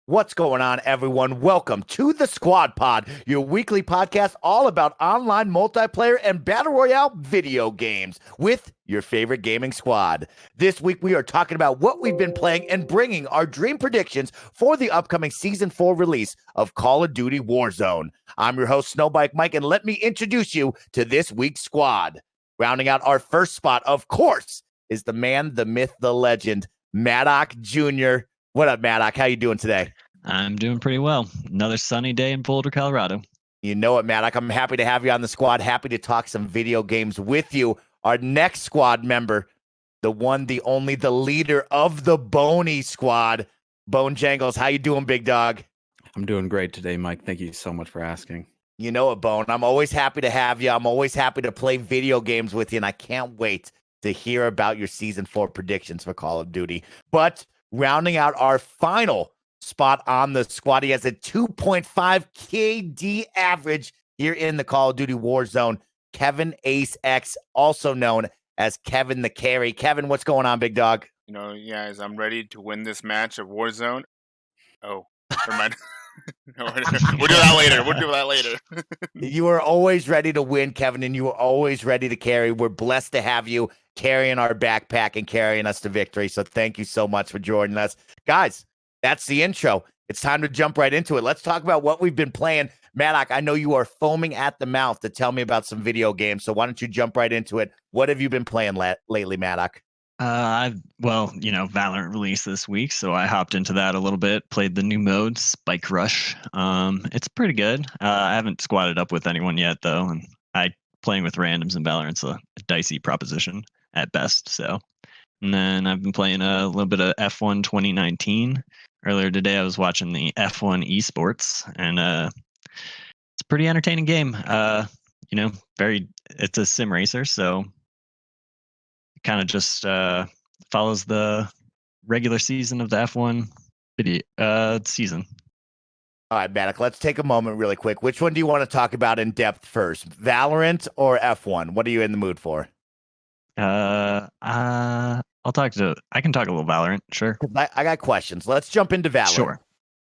What's going on, everyone? Welcome to the Squad Pod, your weekly podcast all about online multiplayer and battle royale video games with your favorite gaming squad. This week, we are talking about what we've been playing and bringing our dream predictions for the upcoming Season 4 release of Call of Duty Warzone. I'm your host, Snowbike Mike, and let me introduce you to this week's squad. Rounding out our first spot, of course, is the man, the myth, the legend, Maddock Jr. What up, Maddock? How you doing today? I'm doing pretty well. Another sunny day in Boulder, Colorado. You know it, Maddock. I'm happy to have you on the squad. Happy to talk some video games with you. Our next squad member, the one, the only, the leader of the Boney squad, Bone Jangles. How you doing, big dog? I'm doing great today, Mike. Thank you so much for asking. You know it, Bone. I'm always happy to have you. I'm always happy to play video games with you, and I can't wait to hear about your Season 4 predictions for Call of Duty. But rounding out our final spot on the squad, he has a 2.5 KD average here in the Call of Duty Warzone. Kevin Ace X, also known as Kevin the Carry. Kevin, what's going on, big dog? You know, guys, I'm ready to win this match of Warzone. Oh, never mind. We'll do that later. You are always ready to win, Kevin, and you are always ready to carry. We're blessed to have you carrying our backpack and carrying us to victory. So thank you so much for joining us. Guys, that's the intro. It's time to jump right into it. Let's talk about what we've been playing. Maddock, I know you are foaming at the mouth to tell me about some video games. So why don't you jump right into it? What have you been playing lately, Maddock? Valorant released this week, so I hopped into that a little bit. Played the new mode, Spike Rush. It's pretty good. I haven't squatted up with anyone yet, though, and playing with randoms in Valorant's a dicey proposition at best. So, and then I've been playing a little bit of F1 2019. Earlier today, I was watching the F1 esports, and it's a pretty entertaining game. It's a sim racer, so kind of just follows the regular season of the F1 season. All right, Maddock, let's take a moment really quick. Which one do you want to talk about in depth first? Valorant or F1? What are you in the mood for? I can talk a little Valorant, sure. I got questions. Let's jump into Valorant. Sure.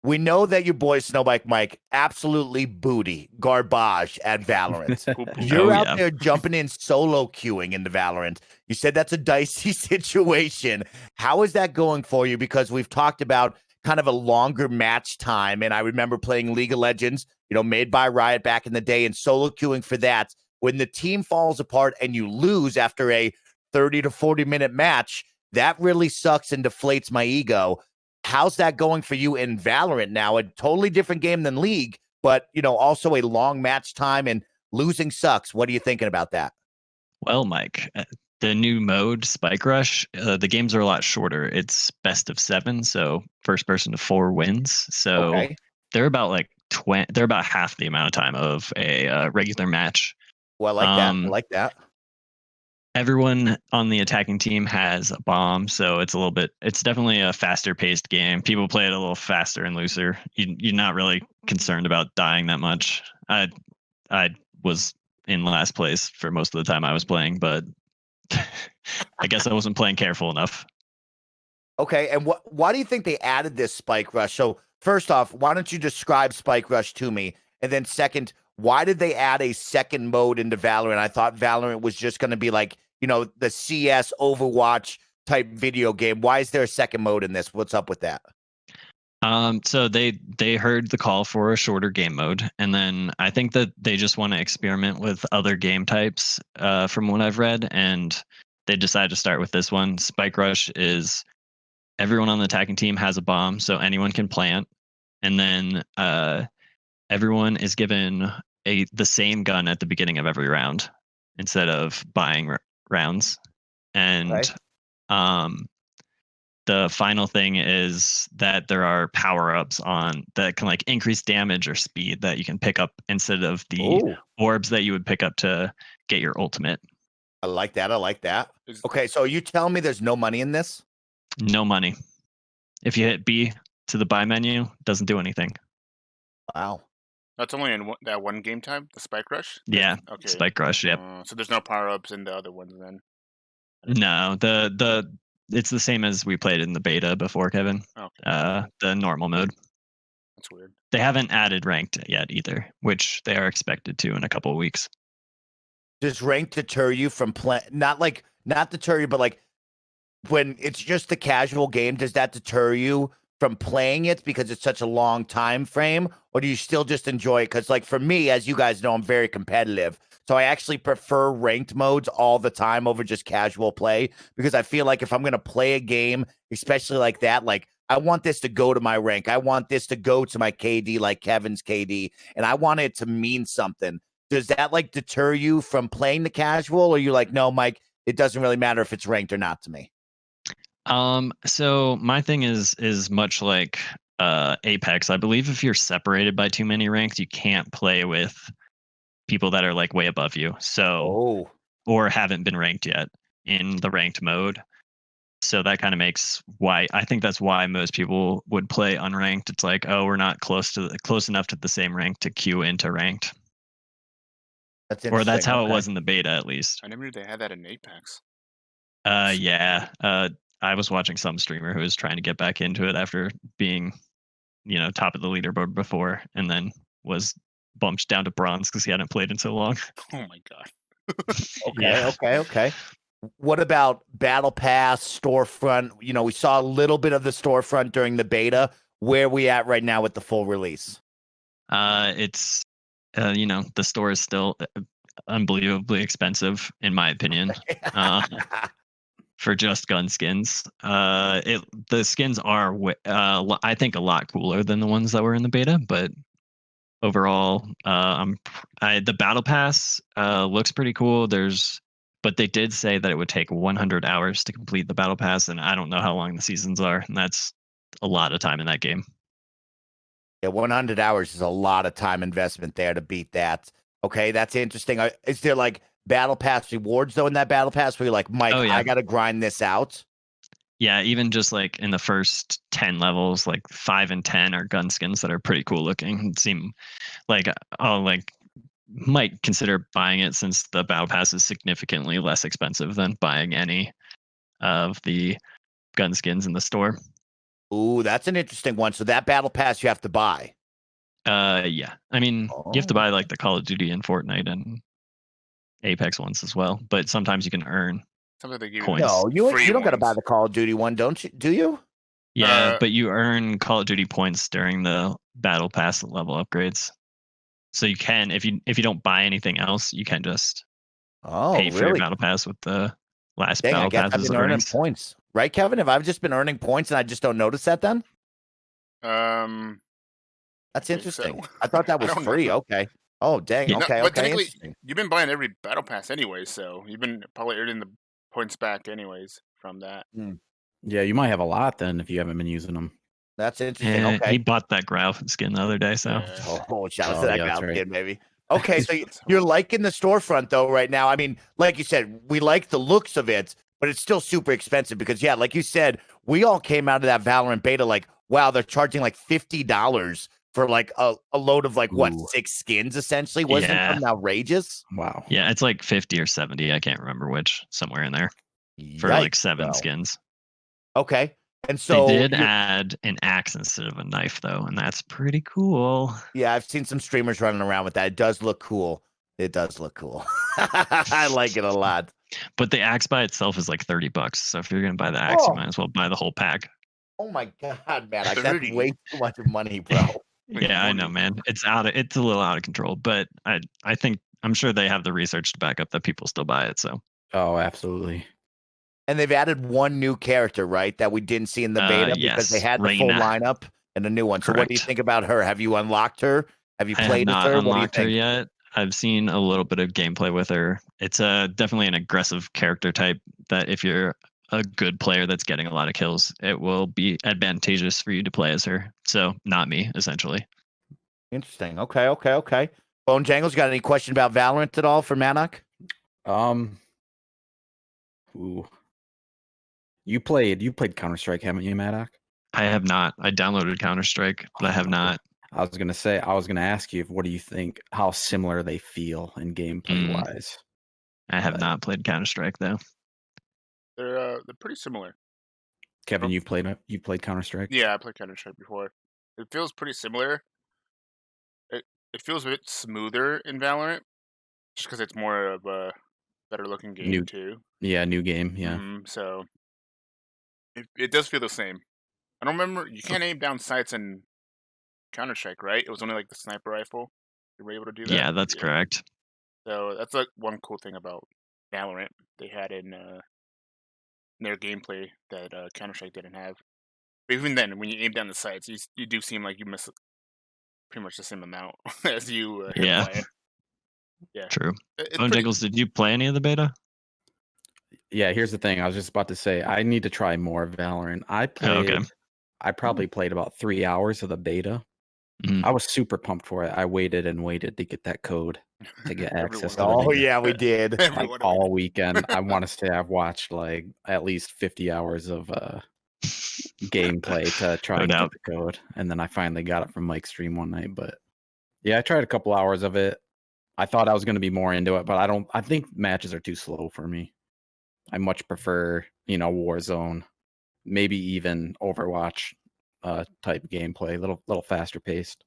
We know that your boy Snowbike Mike absolutely booty garbage at Valorant. You're out there jumping in solo queuing into Valorant. You said that's a dicey situation. How is that going for you? Because we've talked about kind of a longer match time, and I remember playing League of Legends, made by Riot back in the day, and solo queuing for that. When the team falls apart and you lose after a 30 to 40-minute match, that really sucks and deflates my ego. How's that going for you in Valorant now? A totally different game than League, but, also a long match time and losing sucks. What are you thinking about that? Well, Mike, the new mode, Spike Rush, the games are a lot shorter. It's best of 7, so first person to 4 wins. So they're about they're about half the amount of time of a regular match. Well, I like that. Everyone on the attacking team has a bomb, so it's definitely a faster paced game. People play it a little faster and looser. You're not really concerned about dying that much. I was in last place for most of the time I was playing, but I guess I wasn't playing careful enough. Okay, and why do you think they added this Spike Rush? So first off, why don't you describe Spike Rush to me? And then second, why did they add a second mode into Valorant? I thought Valorant was just going to be like, the CS Overwatch type video game. Why is there a second mode in this? What's up with that? So they heard the call for a shorter game mode, and then I think that they just want to experiment with other game types, from what I've read, and they decided to start with this one. Spike Rush is everyone on the attacking team has a bomb, so anyone can plant, and then everyone is given the same gun at the beginning of every round instead of buying rounds. And the final thing is that there are power-ups that can increase damage or speed that you can pick up instead of the orbs that you would pick up to get your ultimate. I like that. Okay, so you telling me there's no money in this? No money. If you hit B to the buy menu, it doesn't do anything. Wow. That's only in that one game time, the Spike Rush? Yeah, okay. Spike Rush, yep. So there's no power-ups in the other ones then? No, it's the same as we played in the beta before, Kevin. Okay. The normal mode. That's weird. They haven't added ranked yet either, which they are expected to in a couple of weeks. Does rank deter you from playing? Not deter you, but like when it's just a casual game, does that deter you from playing it because it's such a long time frame, or do you still just enjoy it? Because like for me, as you guys know, I'm very competitive, so I actually prefer ranked modes all the time over just casual play, because I feel like if I'm gonna play a game, especially like that, like I want this to go to my rank, I want this to go to my KD, like Kevin's KD, and I want it to mean something. Does that like deter you from playing the casual, or you like, no, Mike, it doesn't really matter if it's ranked or not to me? So my thing is much like Apex. I believe if you're separated by too many ranks, you can't play with people that are like way above you. So or haven't been ranked yet in the ranked mode. So that kind of makes why I think that's why most people would play unranked. It's like, oh, we're not close enough to the same rank to queue into ranked. That's Or that's interesting. how it Okay. was in the beta, at least. I never knew they had that in Apex. Yeah. I was watching some streamer who was trying to get back into it after being, top of the leaderboard before, and then was bumped down to bronze because he hadn't played in so long. Oh my god. Okay. What about Battle Pass, storefront? We saw a little bit of the storefront during the beta. Where are we at right now with the full release? It's, the store is still unbelievably expensive, in my opinion, for just gun skins. The skins are, I think, a lot cooler than the ones that were in the beta, but overall, the battle pass looks pretty cool. But they did say that it would take 100 hours to complete the battle pass, and I don't know how long the seasons are, and that's a lot of time in that game. Yeah, 100 hours is a lot of time investment there to beat that. Okay, that's interesting. Is there like battle pass rewards though in that battle pass where you're like, Mike, I got to grind this out? Yeah, even just like in the first 10 levels, like 5 and 10 are gun skins that are pretty cool looking. It seem like might consider buying it since the battle pass is significantly less expensive than buying any of the gun skins in the store. Ooh, that's an interesting one. So that battle pass you have to buy. Yeah. I mean, you have to buy like the Call of Duty and Fortnite and Apex ones as well, but sometimes you can earn coins. No, you don't got to buy the Call of Duty one, don't you? Do you? Yeah, but you earn Call of Duty points during the battle pass level upgrades. So you can, if you don't buy anything else, you can just pay for your battle pass with the last battle passes. I've been earning points, right, Kevin? Have I just been earning points and I just don't notice that then? That's interesting. So. I thought that was free. Know. Okay. Oh, dang. Yeah. Okay. But technically, you've been buying every battle pass anyway, so you've been probably earning the points back anyways from that. Yeah, you might have a lot then if you haven't been using them. That's interesting. Okay. He bought that Grau skin the other day, so. Shout out to that Grau skin, baby. Okay, so you're liking the storefront though right now. I mean, like you said, we like the looks of it, but it's still super expensive because, yeah, like you said, we all came out of that Valorant beta like, wow, they're charging like $50 for like a load of like, what, 6 skins essentially? Wasn't it outrageous? Wow. Yeah, it's like 50 or 70. I can't remember which, somewhere in there for like 7 skins. Okay. And so they did add an axe instead of a knife, though, and that's pretty cool. Yeah, I've seen some streamers running around with that. It does look cool. I like it a lot. But the axe by itself is like $30. So if you're gonna buy the axe, you might as well buy the whole pack. Oh my god, man! That's way too much money, bro. Yeah, I know, man. It's a little out of control, but I'm sure they have the research to back up that people still buy it. So. Oh, absolutely. And they've added one new character, right, that we didn't see in the beta because they had the full lineup and a new one. So what do you think about her? Have you unlocked her? Have you played with her? I have not unlocked her yet. I've seen a little bit of gameplay with her. It's definitely an aggressive character type that if you're a good player that's getting a lot of kills, it will be advantageous for you to play as her. So not me, essentially. Interesting. Okay. Bone Jangles, got any question about Valorant at all for Manok? Ooh. You played Counter-Strike, haven't you, Maddock? I have not. I downloaded Counter-Strike, but I have not. I was gonna ask you, what do you think? How similar they feel in gameplay wise? I have not played Counter-Strike though. They're pretty similar. Kevin, you've played Counter-Strike? Yeah, I played Counter-Strike before. It feels pretty similar. It feels a bit smoother in Valorant, just because it's more of a better looking game too. Yeah, new game. Yeah. So it does feel the same. I don't remember. You can't aim down sights in Counter-Strike, right? It was only like the sniper rifle. You were able to do that. Yeah, that's correct. So that's like one cool thing about Valorant they had in their gameplay that Counter-Strike didn't have. But even then, when you aim down the sights, you do seem like you miss pretty much the same amount as you hit Yeah. fire. Yeah, True. it's Bone pretty. Jiggles, did you play any of the beta? Yeah, here's the thing. I was just about to say I need to try more Valorant. I probably played about 3 hours of the beta. I was super pumped for it. I waited and waited to get that code to get access to the Oh beta. yeah, we did. Like all weekend. I want to say I've watched like at least 50 hours of gameplay to try and get the code, and then I finally got it from Mike's stream one night. But yeah, I tried a couple hours of it. I thought I was going to be more into it, but I think matches are too slow for me. I much prefer, Warzone, maybe even Overwatch type gameplay, a little faster paced.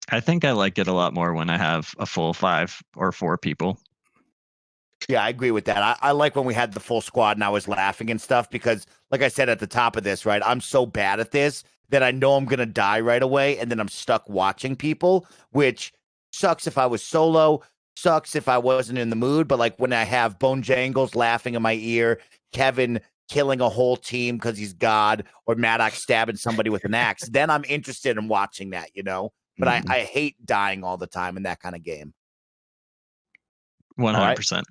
I think I like it a lot more when I have a full 5 or 4 people. Yeah, I agree with that. I like when we had the full squad and I was laughing and stuff because, like I said at the top of this, right, I'm so bad at this that I know I'm going to die right away, and then I'm stuck watching people, which sucks if I was solo, sucks if I wasn't in the mood, but like when I have Bone Jangles laughing in my ear, Kevin killing a whole team because he's God, or Maddox stabbing somebody with an axe, then I'm interested in watching that, But I hate dying all the time in that kind of game. 100%.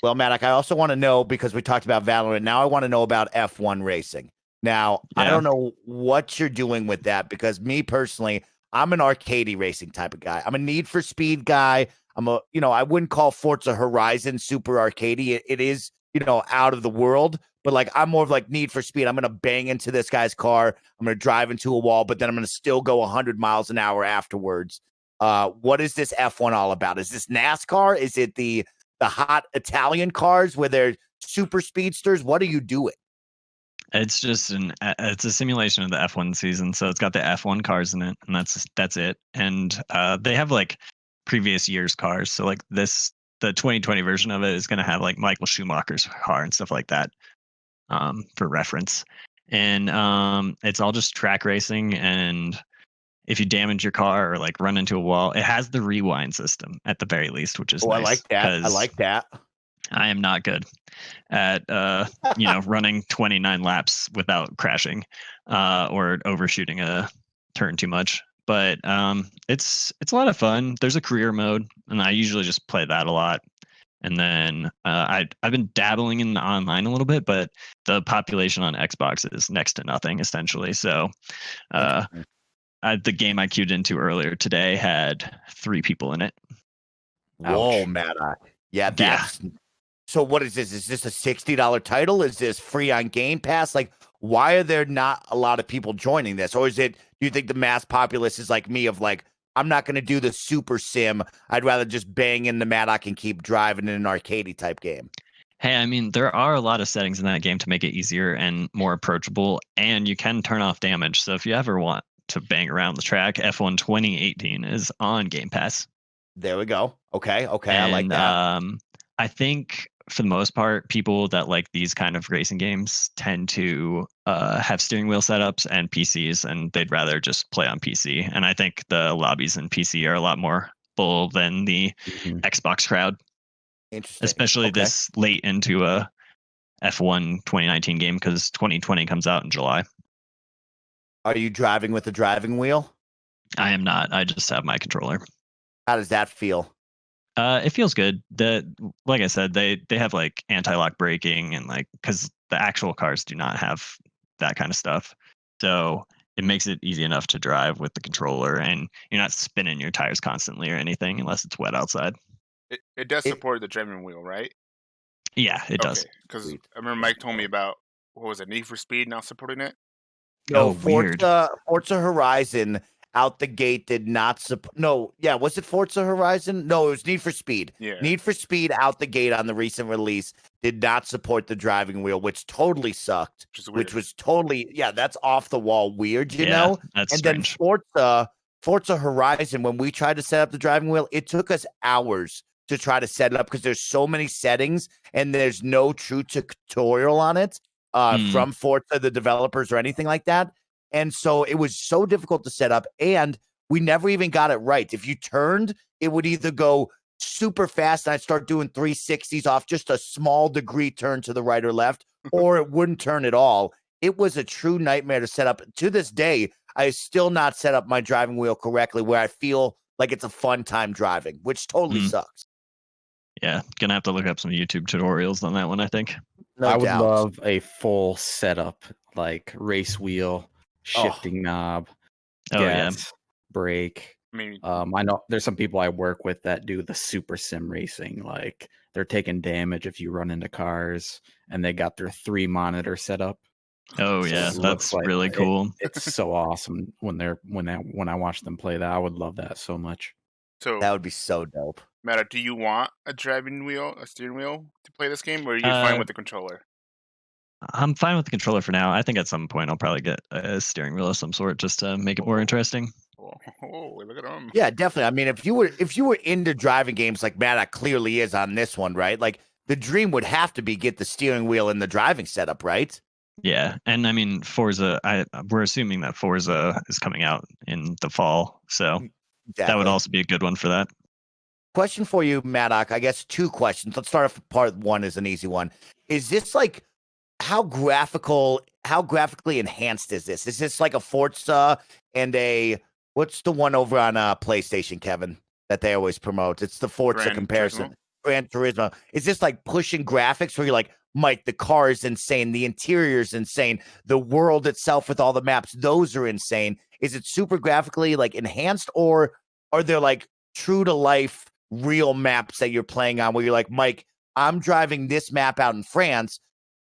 Well, Maddox, I also want to know, because we talked about Valorant, now I want to know about F1 racing. Now, I don't know what you're doing with that, because me personally, I'm an arcadey racing type of guy. I'm a Need for Speed guy. I wouldn't call Forza Horizon super arcadey. It is, out of the world, but like I'm more of like Need for Speed. I'm going to bang into this guy's car. I'm going to drive into a wall, but then I'm going to still go 100 miles an hour afterwards. What is this F1 all about? Is this NASCAR? Is it the hot Italian cars where they're super speedsters? What are you doing? It's just it's a simulation of the F1 season, so it's got the F1 cars in it, and that's it. And they have like previous year's cars, so like the 2020 version of it is going to have like Michael Schumacher's car and stuff like that, for reference. And it's all just track racing, and if you damage your car or like run into a wall, it has the rewind system at the very least, which is nice. I like that. I am not good at running 29 laps without crashing or overshooting a turn too much. But it's a lot of fun. There's a career mode, and I usually just play that a lot. And then I've been dabbling in the online a little bit, but the population on Xbox is next to nothing essentially. So the game I queued into earlier today had 3 people in it. Whoa, Maddox. Yeah, that's. So what is this? Is this a $60 title? Is this free on Game Pass? Like, why are there not a lot of people joining this? Or do you think the mass populace is like me, of like, I'm not going to do the super sim. I'd rather just bang in the Maddox and keep driving in an arcadey type game. Hey, I mean, there are a lot of settings in that game to make it easier and more approachable, and you can turn off damage. So if you ever want to bang around the track, F1 2018 is on Game Pass. There we go. Okay, and, I like that. I think for the most part, people that like these kind of racing games tend to have steering wheel setups and PCs, and they'd rather just play on PC. And I think the lobbies in PC are a lot more full than the Xbox crowd. Interesting. Especially this late into a F1 2019 game, because 2020 comes out in July. Are you driving with a driving wheel? I am not. I just have my controller. How does that feel? It feels good. Like I said, they have like anti-lock braking, and like, because the actual cars do not have that kind of stuff, so it makes it easy enough to drive with the controller, and you're not spinning your tires constantly or anything unless it's wet outside. It does support the driving wheel, right? Yeah, it does. Because I remember Mike told me about, what was it, Need for Speed now supporting it? No, Forza Horizon out the gate did not support. No, yeah, was it Forza Horizon? No, it was Need for Speed. Yeah. Need for Speed out the gate on the recent release did not support the driving wheel, which totally sucked. Which was totally, that's off the wall weird, you know? That's and strange. Then Forza Horizon, when we tried to set up the driving wheel, it took us hours to try to set it up because there's so many settings and there's no true tutorial on it from Forza, the developers, or anything like that. And so it was so difficult to set up, and we never even got it right. If you turned, it would either go super fast and I'd start doing 360s off just a small degree turn to the right or left, or it wouldn't turn at all. It was a true nightmare to set up. To this day, I still not set up my driving wheel correctly where I feel like it's a fun time driving, which totally sucks. Yeah, gonna have to look up some YouTube tutorials on that one, I think. I would love a full setup, like race wheel, shifting knob, gas, brake. I know there's some people I work with that do the super sim racing. Like they're taking damage if you run into cars, and they got their 3 monitor set up. Oh yeah, that's really cool. It's so awesome when I watch them play that. I would love that so much. So that would be so dope. Matt, do you want a steering wheel to play this game, or are you fine with the controller? I'm fine with the controller for now. I think at some point I'll probably get a steering wheel of some sort just to make it more interesting. Oh, look at him. Yeah, definitely. I mean, if you were into driving games like Matt clearly is on this one, right? Like the dream would have to be get the steering wheel and the driving setup, right? Yeah, and I mean Forza. We're assuming that Forza is coming out in the fall, so that would also be a good one for that. Question for you, Maddock. I guess 2 questions. Let's start off with part 1 is an easy one. Is this like how graphically enhanced is this? Is this like a Forza and what's the one over on PlayStation, Kevin, that they always promote? It's the Forza comparison. Gran Turismo. Is this like pushing graphics where you're like, Mike, the car is insane, the interior is insane, the world itself with all the maps, those are insane. Is it super graphically like enhanced, or are there like true to life real maps that you're playing on where you're like, Mike, I'm driving this map out in France,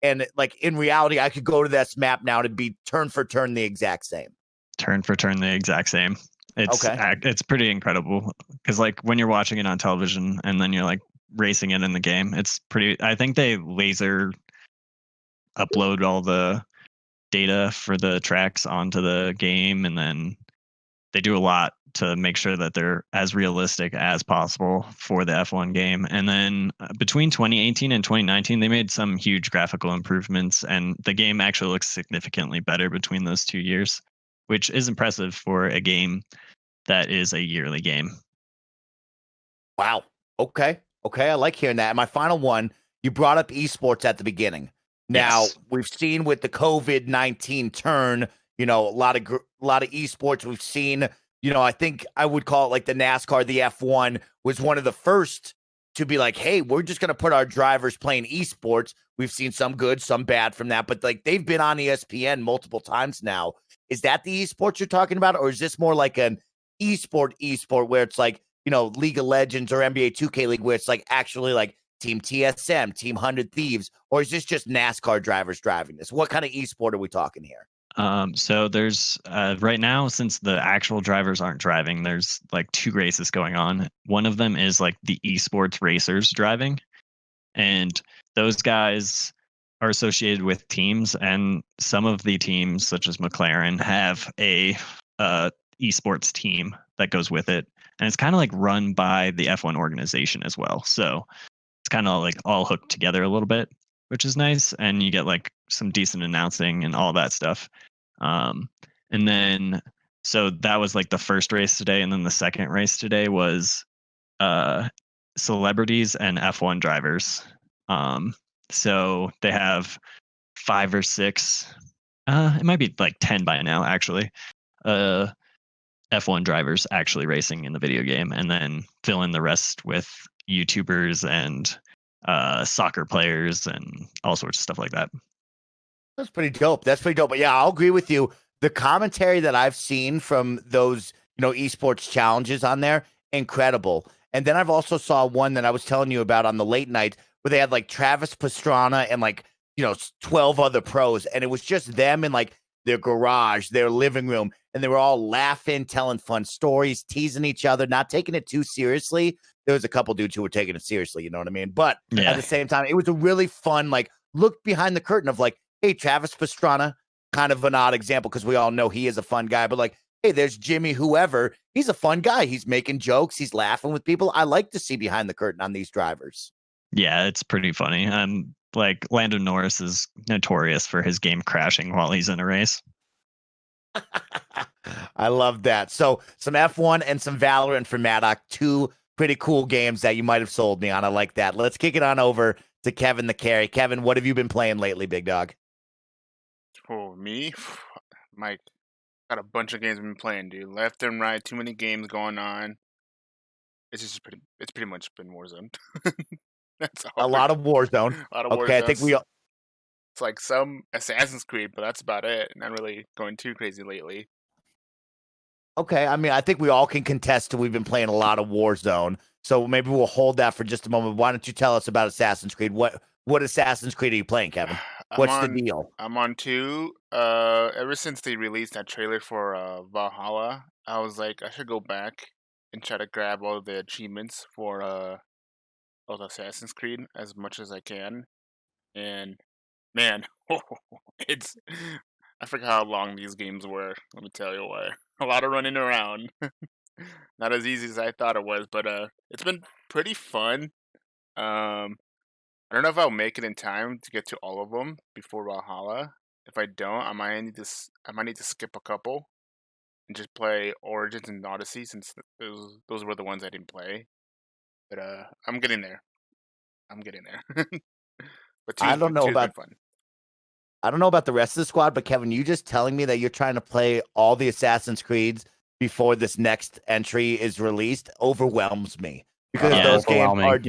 and like in reality, I could go to this map now to be turn for turn the exact same. Turn for turn the exact same. It's pretty incredible because like when you're watching it on television and then you're like racing it in the game, it's pretty. I think they laser upload all the data for the tracks onto the game, and then they do a lot to make sure that they're as realistic as possible for the F1 game. And then between 2018 and 2019, they made some huge graphical improvements, and the game actually looks significantly better between those 2 years, which is impressive for a game that is a yearly game. Wow. Okay. I like hearing that. And my final one, you brought up esports at the beginning. Now, we've seen with the COVID-19 turn, a lot of esports we've seen. I think I would call it like the NASCAR, the F1 was one of the first to be like, hey, we're just going to put our drivers playing esports. We've seen some good, some bad from that, but like they've been on ESPN multiple times now. Is that the esports you're talking about? Or is this more like an esport where it's like, League of Legends or NBA 2K League where it's like actually like Team TSM, Team 100 Thieves, or is this just NASCAR drivers driving this? What kind of esport are we talking here? So there's right now, since the actual drivers aren't driving, there's like 2 races going on. One of them is like the esports racers driving, and those guys are associated with teams, and some of the teams, such as McLaren, have a esports team that goes with it, and it's kind of like run by the F1 organization as well. So it's kind of like all hooked together a little bit, which is nice, and you get like some decent announcing and all that stuff. And then so that was like the first race today, and then the second race today was celebrities and F1 drivers. So they have 5 or 6, it might be like 10 by now actually, F1 drivers actually racing in the video game, and then fill in the rest with YouTubers and soccer players and all sorts of stuff like that. That's pretty dope. But yeah, I'll agree with you. The commentary that I've seen from those, esports challenges on there, incredible. And then I've also saw one that I was telling you about on the late night where they had like Travis Pastrana and like, 12 other pros. And it was just them in like their garage, their living room, and they were all laughing, telling fun stories, teasing each other, not taking it too seriously. There was a couple dudes who were taking it seriously, you know what I mean? But at the same time, it was a really fun, like, look behind the curtain of like, hey, Travis Pastrana, kind of an odd example because we all know he is a fun guy, but like, hey, there's Jimmy, whoever. He's a fun guy. He's making jokes. He's laughing with people. I like to see behind the curtain on these drivers. Yeah, it's pretty funny. Like Lando Norris is notorious for his game crashing while he's in a race. I love that. So some F1 and some Valorant for Maddock, 2 pretty cool games that you might have sold me on. I like that. Let's kick it on over to Kevin the Carry. Kevin, what have you been playing lately, big dog? For me, Mike, got a bunch of games I've been playing, dude. Left and right, too many games going on. It's pretty much been Warzone. That's all. A lot of Warzone. A lot of okay, Warzone. I think we all. It's like some Assassin's Creed, but that's about it. Not really going too crazy lately. Okay, I mean, I think we all can contest we've been playing a lot of Warzone. So maybe we'll hold that for just a moment. Why don't you tell us about Assassin's Creed? What Assassin's Creed are you playing, Kevin? What's the deal? I'm on 2. Ever since they released that trailer for Valhalla, I was like, I should go back and try to grab all the achievements for all the Assassin's Creed as much as I can. And man, it's I forgot how long these games were. Let me tell you what. A lot of running around. Not as easy as I thought it was, but it's been pretty fun. I don't know if I'll make it in time to get to all of them before Valhalla. If I don't, I might need to skip a couple and just play Origins and Odyssey since those were the ones I didn't play. But I'm getting there. But I don't know about fun. I don't know about the rest of the squad, but Kevin, you just telling me that you're trying to play all the Assassin's Creeds before this next entry is released overwhelms me because those games are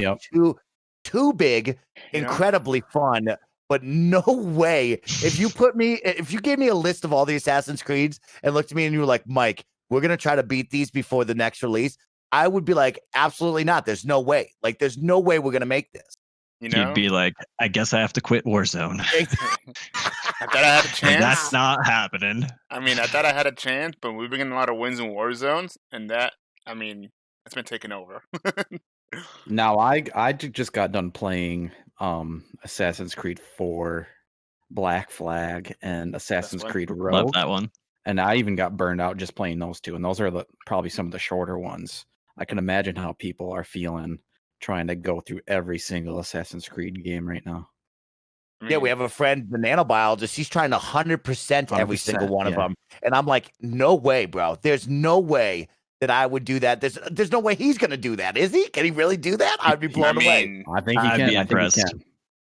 too big, incredibly fun, but no way. If you gave me a list of all the Assassin's Creeds and looked at me and you were like, Mike, we're going to try to beat these before the next release, I would be like, absolutely not. There's no way. Like, there's no way we're going to make this. You know? You'd be like, I guess I have to quit Warzone. I thought I had a chance. And that's not happening. I mean, I thought I had a chance, but we've been getting a lot of wins in Warzones, and that's been taken over. Now, I just got done playing Assassin's Creed 4, Black Flag, and Assassin's Creed Rogue. Love that one. And I even got burned out just playing those 2, and those are probably some of the shorter ones. I can imagine how people are feeling trying to go through every single Assassin's Creed game right now. Yeah, we have a friend, the nanobiologist. He's trying to 100% every single one of them. And I'm like, no way, bro. There's no way that I would do that. There's no way he's going to do that. Is he? Can he really do that? I'd be blown away. I think he can. I'd be impressed.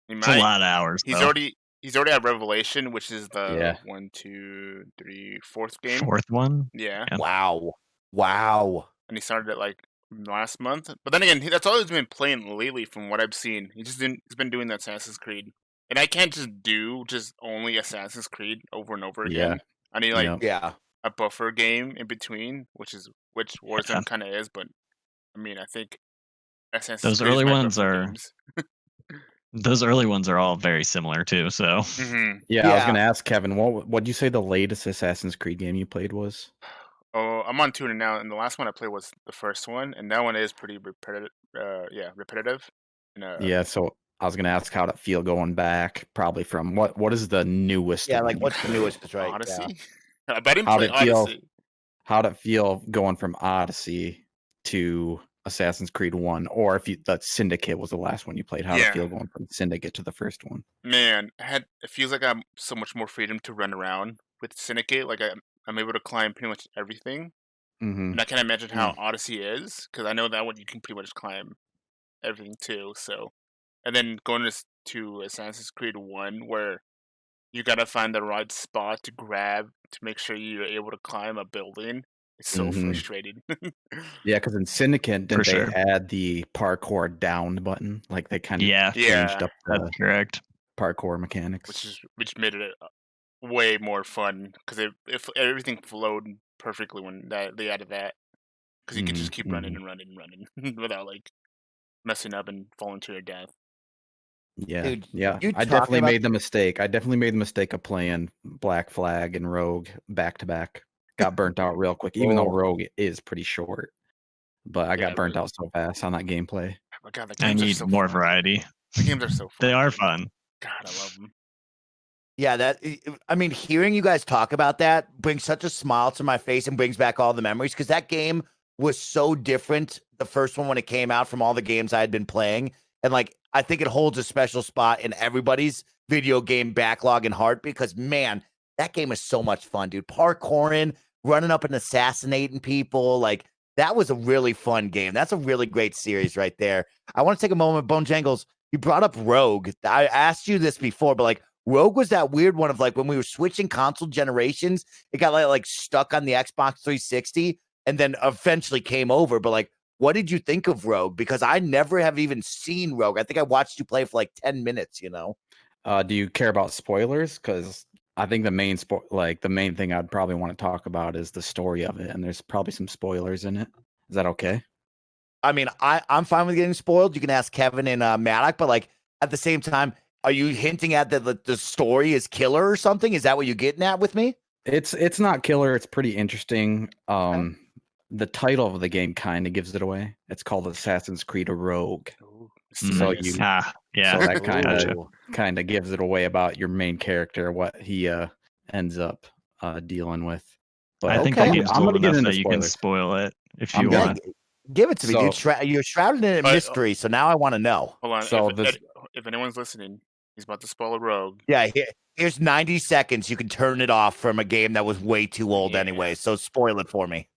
It's a lot of hours. He's already at Revelation, which is the 1, 2, 3, 4th game. 4th one? Yeah. Wow. And he started it like last month. But then again, that's all he's been playing lately from what I've seen. He's been doing that Assassin's Creed. And I can't just do only Assassin's Creed over and over again. I need a buffer game in between, which Warzone kind of is. But I mean, I think Assassin's Creed early ones are games. Those early ones are all very similar too. So I was going to ask Kevin, what did you say the latest Assassin's Creed game you played was? Oh, I'm on 2 now, and the last one I played was the first one, and that one is pretty repetitive. Repetitive. And, so I was going to ask how it feel going back, probably from what is the newest? Yeah, like what's the newest? Is right. Odyssey. Yeah. I didn't play Odyssey. How'd it feel going from Odyssey to Assassin's Creed 1, or if the Syndicate was the last one you played, how'd it feel going from Syndicate to the first one? Man, it feels like I have so much more freedom to run around with Syndicate. Like I'm able to climb pretty much everything. Mm-hmm. And I can't imagine how Odyssey is, because I know that one you can pretty much climb everything too. So, and then going to Assassin's Creed 1, where you gotta find the right spot to grab to make sure you're able to climb a building. It's so frustrating. Yeah, because in Syndicate, didn't they add the parkour down button? Like they kind of changed up the correct parkour mechanics, which made it way more fun because if everything flowed perfectly when they added that, because you could just keep running and running and running without like messing up and falling to your death. Yeah, Dude, I definitely made the mistake. I definitely made the mistake of playing Black Flag and Rogue back to back. got burnt out real quick, even though Rogue is pretty short. But I got burnt out so fast on that gameplay. Oh God, the I games are need so more fun. variety. The games are so fun. They are fun. God, I love them. Yeah, I mean, hearing you guys talk about that brings such a smile to my face and brings back all the memories because that game was so different, the first one when it came out, from all the games I had been playing. And like, I think it holds a special spot in everybody's video game backlog and heart because, man, that game is so much fun, dude. Parkouring, running up and assassinating people. Like, that was a really fun game. That's a really great series right there. I want to take a moment, Bone Jangles. You brought up Rogue. I asked you this before, but like, Rogue was that weird one of like when we were switching console generations, it got like stuck on the Xbox 360 and then eventually came over. But like, what did you think of Rogue? Because I never have even seen Rogue. I think I watched you play for like 10 minutes, you know? Do you care about spoilers? Because I think the main the main thing I'd probably want to talk about is the story of it, and there's probably some spoilers in it. Is that okay? I mean, I'm fine with getting spoiled. You can ask Kevin and Maddock, but like at the same time, are you hinting at that the story is killer or something? Is that what you're getting at with me? It's not killer. It's pretty interesting. Okay. The title of the game kind of gives it away. It's called Assassin's Creed Rogue. So So that kind of gives it away about your main character, what he ends up dealing with. But I think the game's cool enough that you can spoil it if you want. Give it to me, dude. You're shrouded in a mystery, so now I want to know. Hold on. So if anyone's listening, he's about to spoil a Rogue. Yeah, here's 90 seconds. You can turn it off from a game that was way too old anyway. So spoil it for me.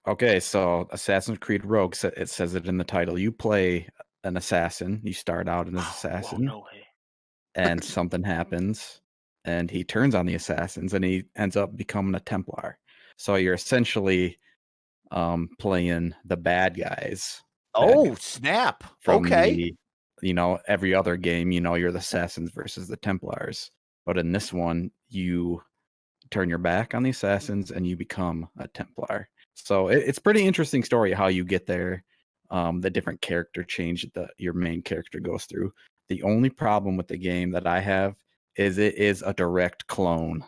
Okay, so Assassin's Creed Rogue, it says it in the title. You play an assassin. You start out as an assassin. Whoa, no way. And something happens, and he turns on the assassins, and he ends up becoming a Templar. So you're essentially playing the bad guys. Oh, snap. From okay. Every other game, you're the assassins versus the Templars. But in this one, you turn your back on the assassins and you become a Templar. So it's pretty interesting story how you get there, the different character change that your main character goes through. The only problem with the game that I have is it is a direct clone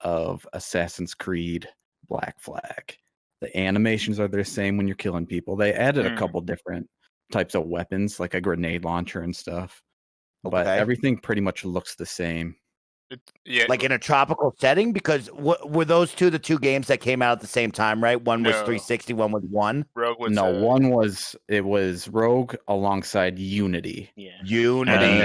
of Assassin's Creed Black Flag. The animations are the same when you're killing people. They added a couple different types of weapons, like a grenade launcher and stuff. But everything pretty much looks the same. Like in a tropical setting, because were those the two games that came out at the same time, right? One was 360, one was one. Rogue was one was Rogue alongside Unity. Yeah, Unity.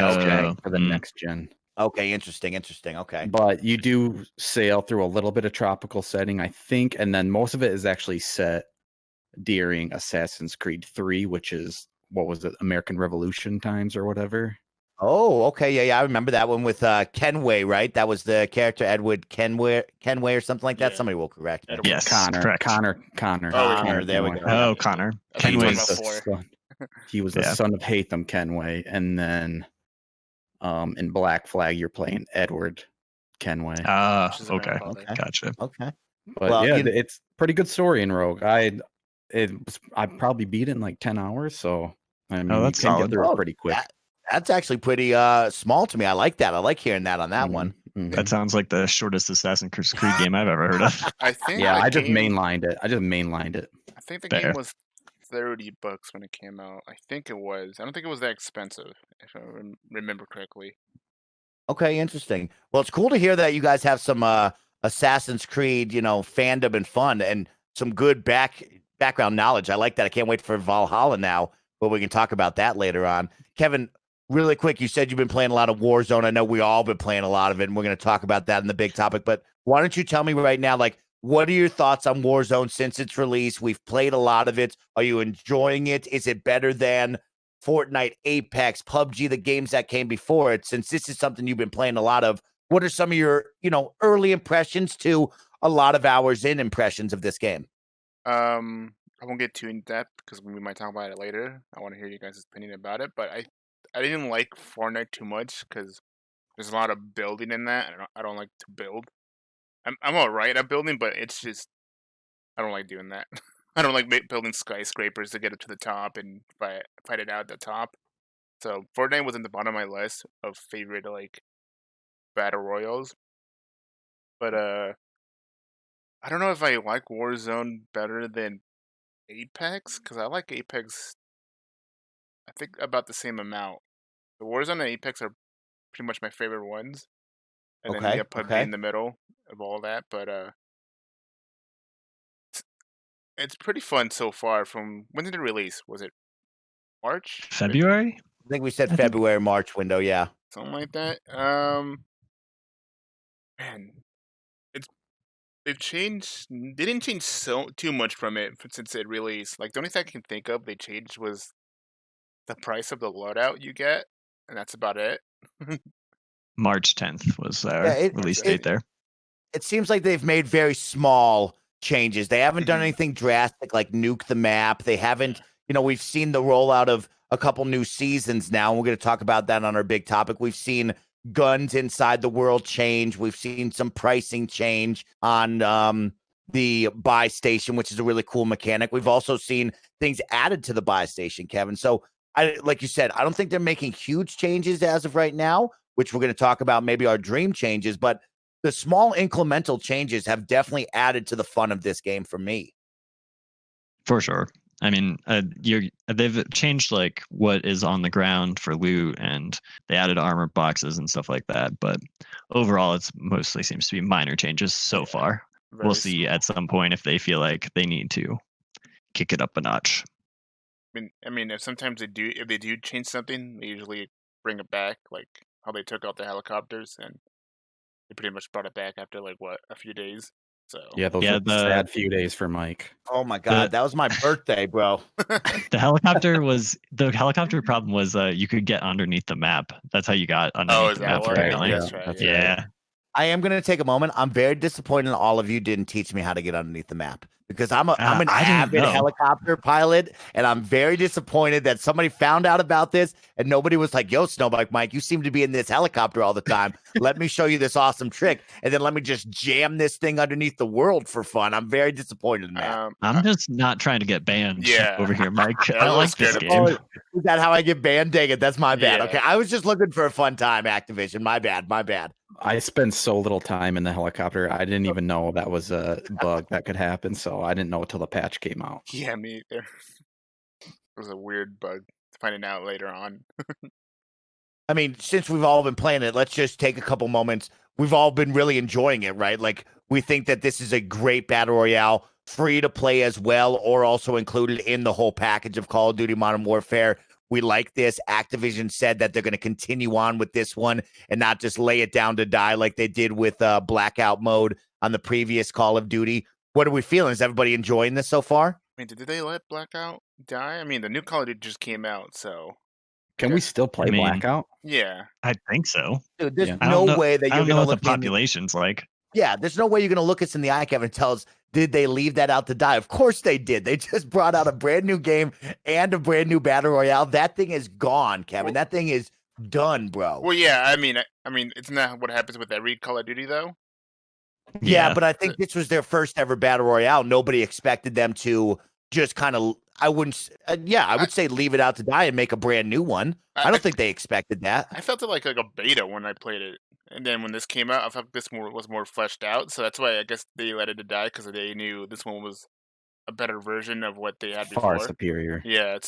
For the next gen. Okay, interesting. Okay, but you do sail through a little bit of tropical setting, I think, and then most of it is actually set during Assassin's Creed 3, which is what was it, American Revolution times or whatever. Oh, okay. Yeah. I remember that one with Kenway, right? That was the character Edward Kenway or something like that. Yeah. Somebody will correct me. Yes, Connor. There we go. Oh, Connor. Kenway's he was the son of Hatham Kenway, and then in Black Flag you're playing Edward Kenway. Okay. Gotcha. Okay. But it's pretty good story in Rogue. I probably beat it in like 10 hours, so I mean, that's you can solid. get through it pretty quick. That's actually pretty small to me. I like that. I like hearing that on that one. Mm-hmm. That sounds like the shortest Assassin's Creed game I've ever heard of. I think. Yeah, I just mainlined it. I think the game was $30 when it came out. I think it was. I don't think it was that expensive, if I remember correctly. Okay, interesting. Well, it's cool to hear that you guys have some Assassin's Creed, fandom and fun and some good background knowledge. I like that. I can't wait for Valhalla now, but we can talk about that later on. Kevin, really quick, you said you've been playing a lot of Warzone. I know we all been playing a lot of it, and we're going to talk about that in the big topic. But why don't you tell me right now, like, what are your thoughts on Warzone since its release? We've played a lot of it. Are you enjoying it? Is it better than Fortnite, Apex, PUBG, the games that came before it? Since this is something you've been playing a lot of, what are some of your, early impressions to a lot of hours in impressions of this game? I won't get too in depth because we might talk about it later. I want to hear you guys' opinion about it, but I didn't like Fortnite too much because there's a lot of building in that, and I don't like to build. I'm all right at building, but it's just I don't like doing that. I don't like building skyscrapers to get up to the top and fight it out at the top. So Fortnite was in the bottom of my list of favorite battle royals. But I don't know if I like Warzone better than Apex, because I like Apex, I think, about the same amount. The Warzone and Apex are pretty much my favorite ones. And then you have PUBG in the middle of all that. But it's pretty fun so far. From when did it release? Was it March? February? I think we said February, March window, yeah. Something like that. Man, they've changed. They didn't change too much from it since it released. Like the only thing I can think of they changed was the price of the loadout you get, and that's about it. March 10th was our release date there. It seems like they've made very small changes. They haven't done anything drastic like nuke the map. They haven't, we've seen the rollout of a couple new seasons now, and we're going to talk about that on our big topic. We've seen guns inside the world change. We've seen some pricing change on the buy station, which is a really cool mechanic. We've also seen things added to the buy station, Kevin. So, like you said, I don't think they're making huge changes as of right now, which we're going to talk about, maybe our dream changes, but the small incremental changes have definitely added to the fun of this game for me. For sure. I mean, they've changed like what is on the ground for loot, and they added armor boxes and stuff like that. But overall, it's mostly seems to be minor changes so far. We'll see at some point if they feel like they need to kick it up a notch. I mean, if they do change something, they usually bring it back, like how they took out the helicopters, and they pretty much brought it back after a few days. So yeah, those were sad few days for Mike. Oh my God, that was my birthday, bro. The helicopter problem was you could get underneath the map. That's how you got underneath the map. Right? Yeah. I am going to take a moment. I'm very disappointed all of you didn't teach me how to get underneath the map, because I'm an avid helicopter pilot, and I'm very disappointed that somebody found out about this and nobody was like, yo, Snowbike Mike, you seem to be in this helicopter all the time. Let me show you this awesome trick, and then let me just jam this thing underneath the world for fun. I'm very disappointed in that. I'm just not trying to get banned over here, Mike. I like this game. Oh, is that how I get banned? Dang it, that's my bad. Okay, I was just looking for a fun time, Activision. My bad. I spent so little time in the helicopter. I didn't even know that was a bug that could happen, so I didn't know until the patch came out. Yeah, me either. It was a weird bug. Finding out later on. I mean, since we've all been playing it, let's just take a couple moments. We've all been really enjoying it, right? Like, we think that this is a great battle royale, free to play as well, or also included in the whole package of Call of Duty Modern Warfare. We like this. Activision said that they're going to continue on with this one and not just lay it down to die like they did with Blackout mode on the previous Call of Duty. What are we feeling? Is everybody enjoying this so far? I mean, did they let Blackout die? I mean, the new Call of Duty just came out, so... Can we still play Blackout? Yeah. I think so. Dude, there's no way that you're going to look what the population's like. Yeah, there's no way you're going to look us in the eye, Kevin, and tell us, did they leave that out to die? Of course they did. They just brought out a brand new game and a brand new battle royale. That thing is gone, Kevin. That thing is done, bro. Well, yeah, I mean, isn't that what happens with every Call of Duty, though? Yeah, but I think this was their first ever battle royale. Nobody expected them to just kind of, I would say leave it out to die and make a brand new one. I don't think they expected that. I felt it like a beta when I played it. And then when this came out, I felt this was more fleshed out. So that's why I guess they let it die, because they knew this one was a better version of what they had before. Far superior. Yeah.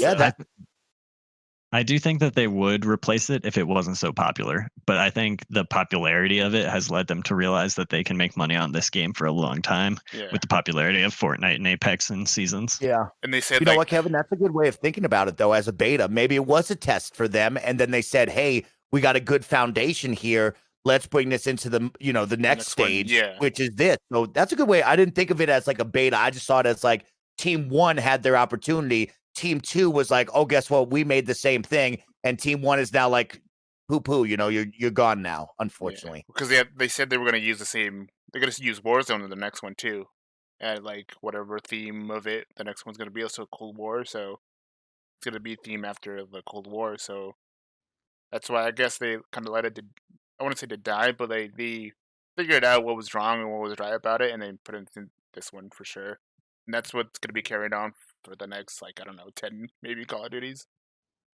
I do think that they would replace it if it wasn't so popular. But I think the popularity of it has led them to realize that they can make money on this game for a long time with the popularity of Fortnite and Apex and Seasons. Yeah. And they said, you know what, Kevin? That's a good way of thinking about it, though, as a beta. Maybe it was a test for them. And then they said, hey, we got a good foundation here. Let's bring this into the, the next stage, which is this. So that's a good way. I didn't think of it as like a beta. I just saw it as like Team 1 had their opportunity. Team 2 was like, oh, guess what? We made the same thing. And Team 1 is now like, poo-poo, you're gone now, unfortunately. Because they said they were going to use they're going to use Warzone in the next one, too. And like whatever theme of it, the next one's going to be also Cold War. So it's going to be theme after the Cold War. So that's why I guess they kind of let it I want to say to die, but they figured out what was wrong and what was right about it, and they put it in this one for sure. And that's what's going to be carried on for the next, 10 maybe Call of Duties.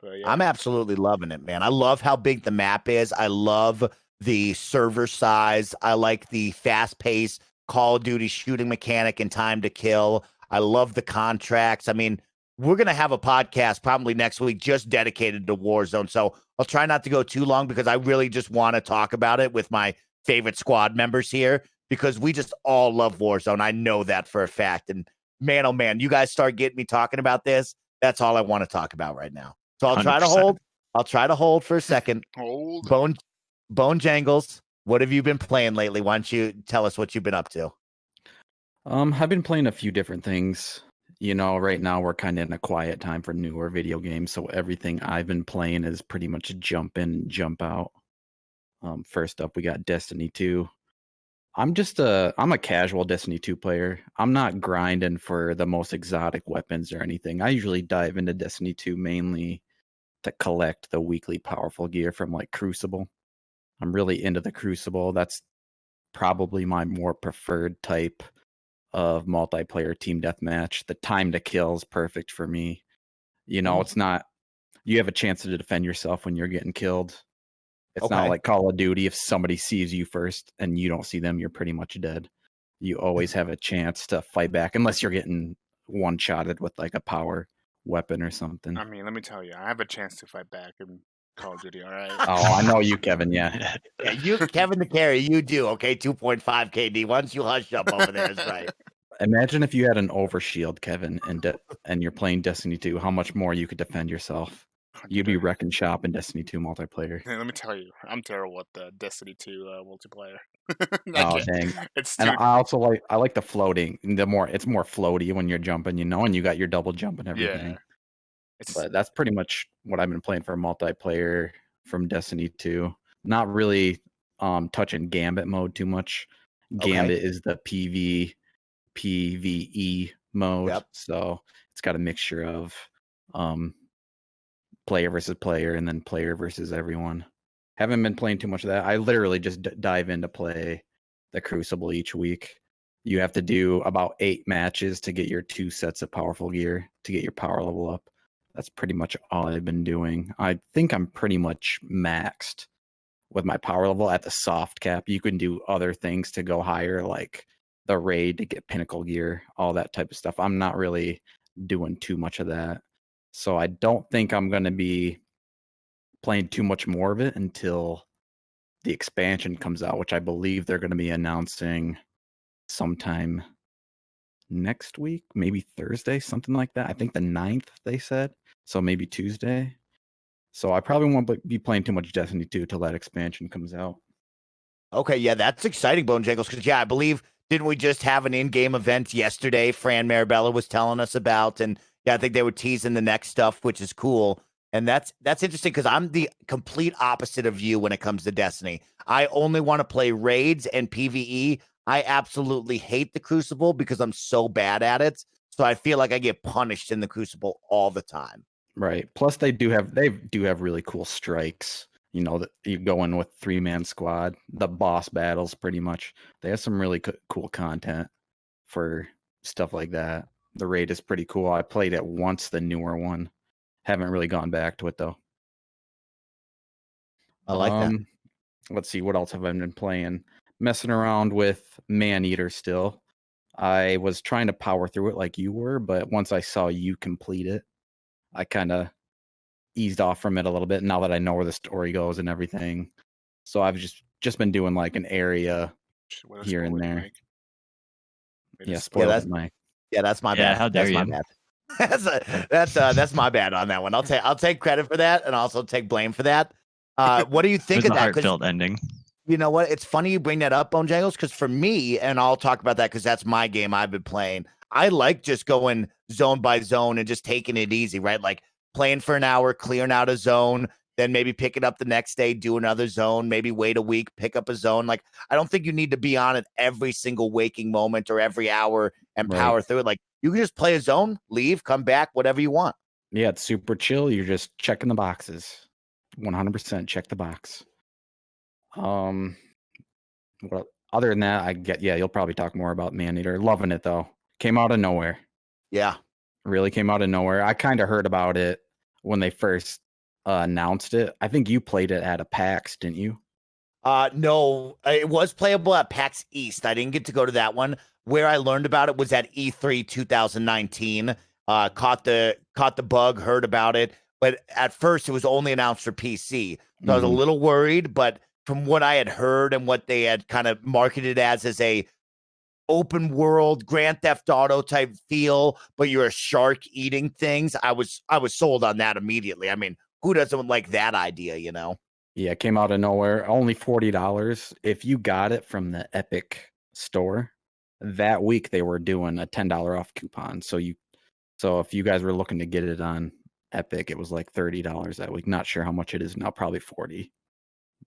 But yeah. I'm absolutely loving it, man. I love how big the map is. I love the server size. I like the fast pace, Call of Duty shooting mechanic and time to kill. I love the contracts. I mean, we're going to have a podcast probably next week just dedicated to Warzone. So I'll try not to go too long because I really just want to talk about it with my favorite squad members here because we just all love Warzone. I know that for a fact. And man, oh man, you guys start getting me talking about this. That's all I want to talk about right now. So I'll try 100%. to hold. I'll try to hold for a second. Hold. Bone Jangles, what have you been playing lately? Why don't you tell us what you've been up to? I've been playing a few different things. You know, right now we're kind of in a quiet time for newer video games, so everything I've been playing is pretty much jump in, jump out. First up, we got Destiny 2. I'm a casual Destiny 2 player. I'm not grinding for the most exotic weapons or anything. I usually dive into Destiny 2 mainly to collect the weekly powerful gear from like Crucible. I'm really into the Crucible. That's probably my more preferred type of multiplayer team deathmatch. The time to kill is perfect for me. You know, it's not, you have a chance to defend yourself when you're getting killed. It's not like Call of Duty. If somebody sees you first and you don't see them, you're pretty much dead. You always have a chance to fight back unless you're getting one-shotted with like a power weapon or something. I mean, let me tell you, I have a chance to fight back in Call of Duty, all right? Oh, I know you, Kevin, yeah. Yeah, you, Kevin the Carry, you do, okay? 2.5 KD. Once you hush up over there, it's right. Imagine if you had an overshield, Kevin, and you're playing Destiny 2, how much more you could defend yourself. You'd be wrecking shop in Destiny 2 multiplayer. Hey, let me tell you, I'm terrible at the Destiny 2 multiplayer. Oh, dang. It's And I also like the floating. It's more floaty when you're jumping, you know, and you got your double jump and everything. Yeah. But that's pretty much what I've been playing for multiplayer from Destiny 2. Not really touching Gambit mode too much. Gambit is the PvE mode. Yep. So it's got a mixture of player versus player and then player versus everyone. Haven't been playing too much of that. I literally just dive in to play the Crucible each week. You have to do about 8 matches to get your 2 sets of powerful gear to get your power level up. That's pretty much all I've been doing. I think I'm pretty much maxed with my power level at the soft cap. You can do other things to go higher, like the raid to get pinnacle gear, all that type of stuff. I'm not really doing too much of that. So I don't think I'm going to be playing too much more of it until the expansion comes out, which I believe they're going to be announcing sometime next week, maybe Thursday, something like that. I think the 9th, they said. So maybe Tuesday. So I probably won't be playing too much Destiny 2 till that expansion comes out. Okay, yeah, that's exciting, Bone Jangles, because, yeah, I believe, didn't we just have an in-game event yesterday Fran Marabella was telling us about? And, yeah, I think they were teasing the next stuff, which is cool. And that's interesting because I'm the complete opposite of you when it comes to Destiny. I only want to play raids and PvE. I absolutely hate the Crucible because I'm so bad at it. So I feel like I get punished in the Crucible all the time. Right. Plus they do have really cool strikes. You know, that you go in with 3-man squad, the boss battles pretty much. They have some really cool content for stuff like that. The raid is pretty cool. I played it once, the newer one. Haven't really gone back to it though. I like that. Let's see, what else have I been playing? Messing around with Maneater still. I was trying to power through it like you were, but once I saw you complete it, I kind of eased off from it a little bit now that I know where the story goes and everything. So I've just been doing like an area here and there. Yeah, spoiled Mike. Yeah, that's my bad. How dare that's you? My bad. That's my bad on that one. I'll take credit for that and also take blame for that. What do you think of that? Heartfelt ending. You know what? It's funny you bring that up, Bone Jangles, because for me, and I'll talk about that because that's my game I've been playing. I like just going zone by zone and just taking it easy, right? Like playing for an hour, clearing out a zone, then maybe pick it up the next day, do another zone, maybe wait a week, pick up a zone. Like, I don't think you need to be on it every single waking moment or every hour and power through it. Like, you can just play a zone, leave, come back, whatever you want. Yeah, it's super chill. You're just checking the boxes. 100% check the box. Well, other than that, you'll probably talk more about Maneater. Loving it though. Came out of nowhere. Yeah. Really came out of nowhere. I kind of heard about it when they first announced it. I think you played it at a PAX, didn't you? No, it was playable at PAX East. I didn't get to go to that one. Where I learned about it was at E3 2019. Caught the bug, heard about it, but at first it was only announced for PC. So I was a little worried, but from what I had heard and what they had kind of marketed as a open world Grand Theft Auto type feel, but you're a shark eating things, I was sold on that immediately. I mean, who doesn't like that idea, you know? Yeah, it came out of nowhere. Only $40. If you got it from the Epic store, that week they were doing a $10 off coupon. So if you guys were looking to get it on Epic, it was like $30 that week. Not sure how much it is now, probably 40.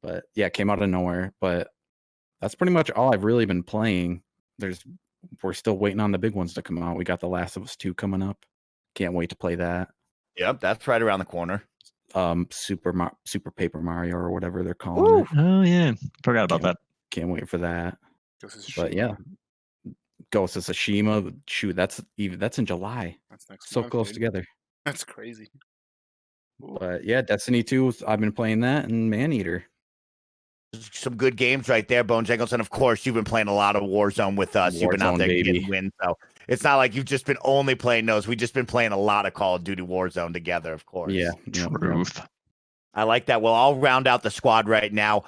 But yeah, it came out of nowhere. But that's pretty much all I've really been playing. We're still waiting on the big ones to come out. We got The Last of Us 2 coming up. Can't wait to play that. Yep, that's right around the corner. Super Paper Mario or whatever they're calling it. Oh yeah, forgot about that. Can't wait for that. But yeah, Ghost of Tsushima. Shoot, that's in July. That's next so month, close dude. together. That's crazy. Ooh. But yeah, Destiny 2. I've been playing that and Maneater. Some good games right there, Bone Jangles. And of course, you've been playing a lot of Warzone with us. You've been out there getting wins. So it's not like you've just been only playing those. We've just been playing a lot of Call of Duty Warzone together, of course. Yeah. Truth. I like that. Well, I'll round out the squad right now.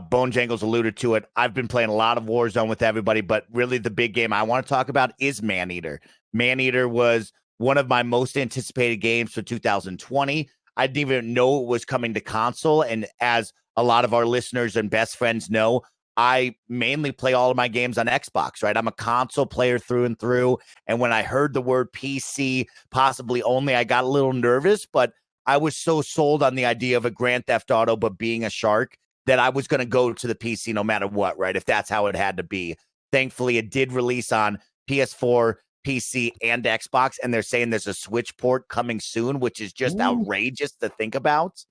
Bone Jangles alluded to it. I've been playing a lot of Warzone with everybody, but really the big game I want to talk about is Maneater. Maneater was one of my most anticipated games for 2020. I didn't even know it was coming to console. And as a lot of our listeners and best friends know, I mainly play all of my games on Xbox, right? I'm a console player through and through. And when I heard the word PC, possibly only, I got a little nervous, but I was so sold on the idea of a Grand Theft Auto, but being a shark, that I was going to go to the PC no matter what, right? If that's how it had to be. Thankfully, it did release on PS4, PC, and Xbox, and they're saying there's a Switch port coming soon, which is just outrageous to think about.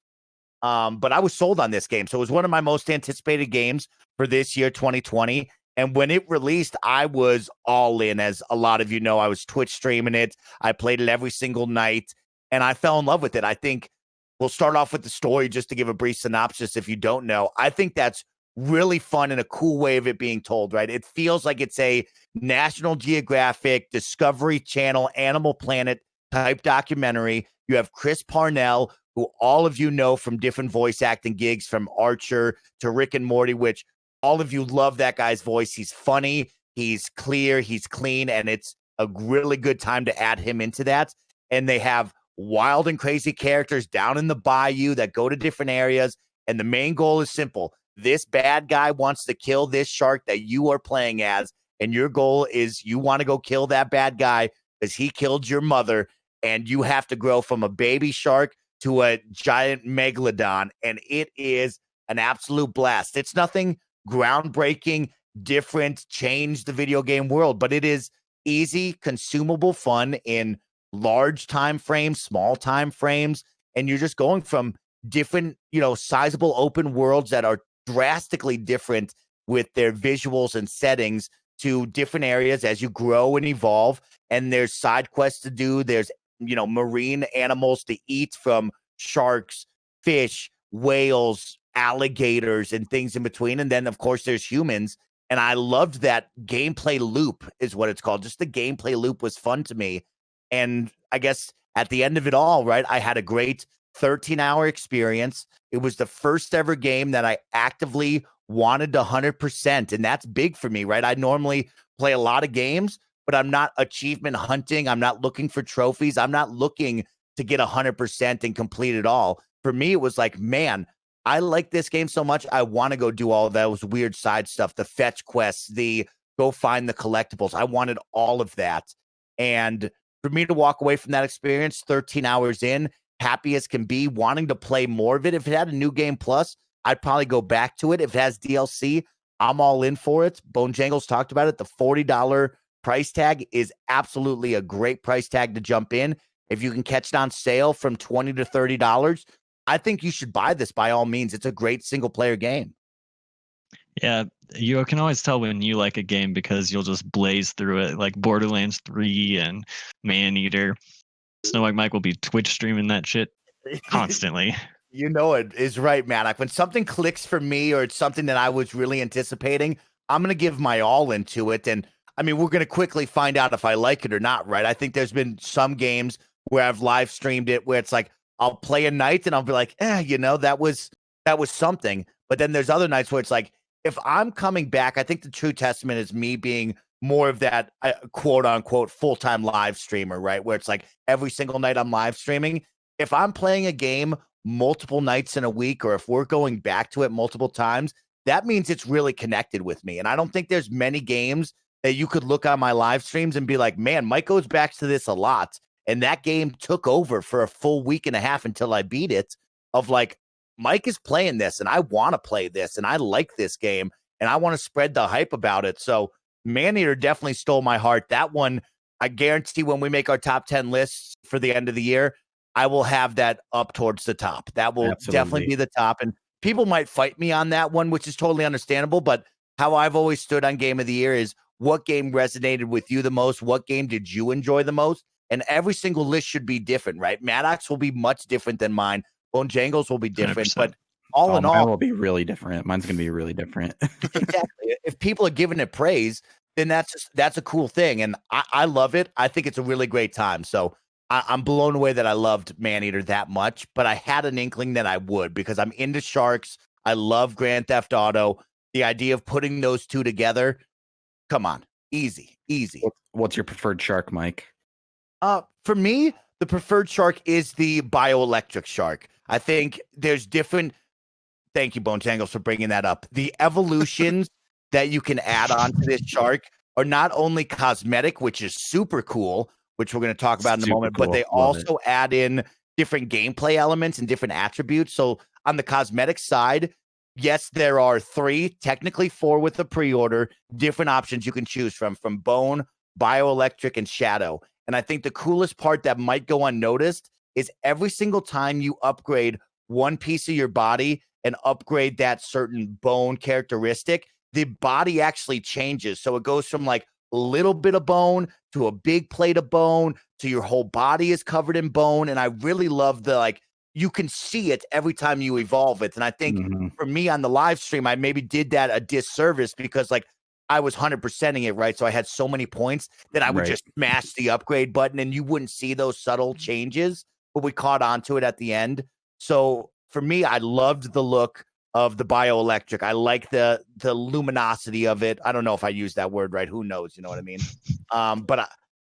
But I was sold on this game. So it was one of my most anticipated games for this year, 2020. And when it released, I was all in. As a lot of you know, I was Twitch streaming it. I played it every single night, and I fell in love with it. I think we'll start off with the story just to give a brief synopsis if you don't know. I think that's really fun and a cool way of it being told, right? It feels like it's a National Geographic, Discovery Channel, Animal Planet type documentary. You have Chris Parnell, who all of you know from different voice acting gigs, from Archer to Rick and Morty, which all of you love that guy's voice. He's funny, he's clear, he's clean, and it's a really good time to add him into that. And they have wild and crazy characters down in the bayou that go to different areas. And the main goal is simple. This bad guy wants to kill this shark that you are playing as. And your goal is you want to go kill that bad guy because he killed your mother. And you have to grow from a baby shark to a giant megalodon. And it is an absolute blast. It's nothing groundbreaking, different, change the video game world, but it is easy, consumable fun in large time frames, small time frames, and you're just going from different, sizable open worlds that are drastically different with their visuals and settings to different areas as you grow and evolve. And there's side quests to do. There's, marine animals to eat, from sharks, fish, whales, alligators, and things in between. And then, of course, there's humans. And I loved that gameplay loop is what it's called. Just the gameplay loop was fun to me. And I guess at the end of it all, right, I had a great 13-hour experience. It was the first ever game that I actively wanted 100%. And that's big for me, right? I normally play a lot of games, but I'm not achievement hunting. I'm not looking for trophies. I'm not looking to get 100% and complete it all. For me, it was like, man, I like this game so much. I want to go do all of those weird side stuff, the fetch quests, the go find the collectibles. I wanted all of that. And for me to walk away from that experience 13 hours in, happy as can be, wanting to play more of it. If it had a new game plus, I'd probably go back to it. If it has DLC, I'm all in for it. Bone Jangles talked about it. The $40 price tag is absolutely a great price tag to jump in. If you can catch it on sale from $20 to $30, I think you should buy this by all means. It's a great single player game. Yeah, you can always tell when you like a game because you'll just blaze through it, like Borderlands 3 and Maneater. Snow White Mike will be Twitch streaming that shit constantly. You know it is right, man. Like when something clicks for me or it's something that I was really anticipating, I'm going to give my all into it. And I mean, we're going to quickly find out if I like it or not, right? I think there's been some games where I've live streamed it where it's like I'll play a night and I'll be like, that was something. But then there's other nights where it's like, if I'm coming back, I think the true testament is me being more of that quote unquote full-time live streamer, right? Where it's like every single night I'm live streaming. If I'm playing a game multiple nights in a week, or if we're going back to it multiple times, that means it's really connected with me. And I don't think there's many games that you could look on my live streams and be like, man, Mike goes back to this a lot. And that game took over for a full week and a half until I beat it, of like, Mike is playing this and I want to play this and I like this game and I want to spread the hype about it. So Maneater definitely stole my heart. That one, I guarantee when we make our top 10 lists for the end of the year, I will have that up towards the top. That will definitely be the top. And people might fight me on that one, which is totally understandable. But how I've always stood on Game of the Year is what game resonated with you the most? What game did you enjoy the most? And every single list should be different, right? Maddox will be much different than mine. Bone Jangles will be different. 100%. But all in all, mine will be really different. Mine's going to be really different. Exactly. If people are giving it praise, then that's a cool thing. And I love it. I think it's a really great time. So I'm blown away that I loved Maneater that much, but I had an inkling that I would because I'm into sharks. I love Grand Theft Auto. The idea of putting those two together, come on, easy. What's your preferred shark, Mike? For me, the preferred shark is the bioelectric shark. I think there's different. Thank you, Bone Tangles, for bringing that up. The evolutions that you can add on to this shark are not only cosmetic, which is super cool, which we're going to talk about in a moment, but they also add in different gameplay elements and different attributes. So on the cosmetic side, yes, there are 3, technically 4 with the pre-order, different options you can choose from Bone, Bioelectric, and Shadow. And I think the coolest part that might go unnoticed is every single time you upgrade one piece of your body and upgrade that certain bone characteristic, the body actually changes. So it goes from like a little bit of bone to a big plate of bone to your whole body is covered in bone. And I really love the, like, you can see it every time you evolve it. And I think for me on the live stream, I maybe did that a disservice because like I was 100%ing it, right? So I had so many points that I would just smash the upgrade button and you wouldn't see those subtle changes, but we caught on to it at the end. So for me, I loved the look of the bioelectric. I like the luminosity of it. I don't know if I used that word right. Who knows? You know what I mean? But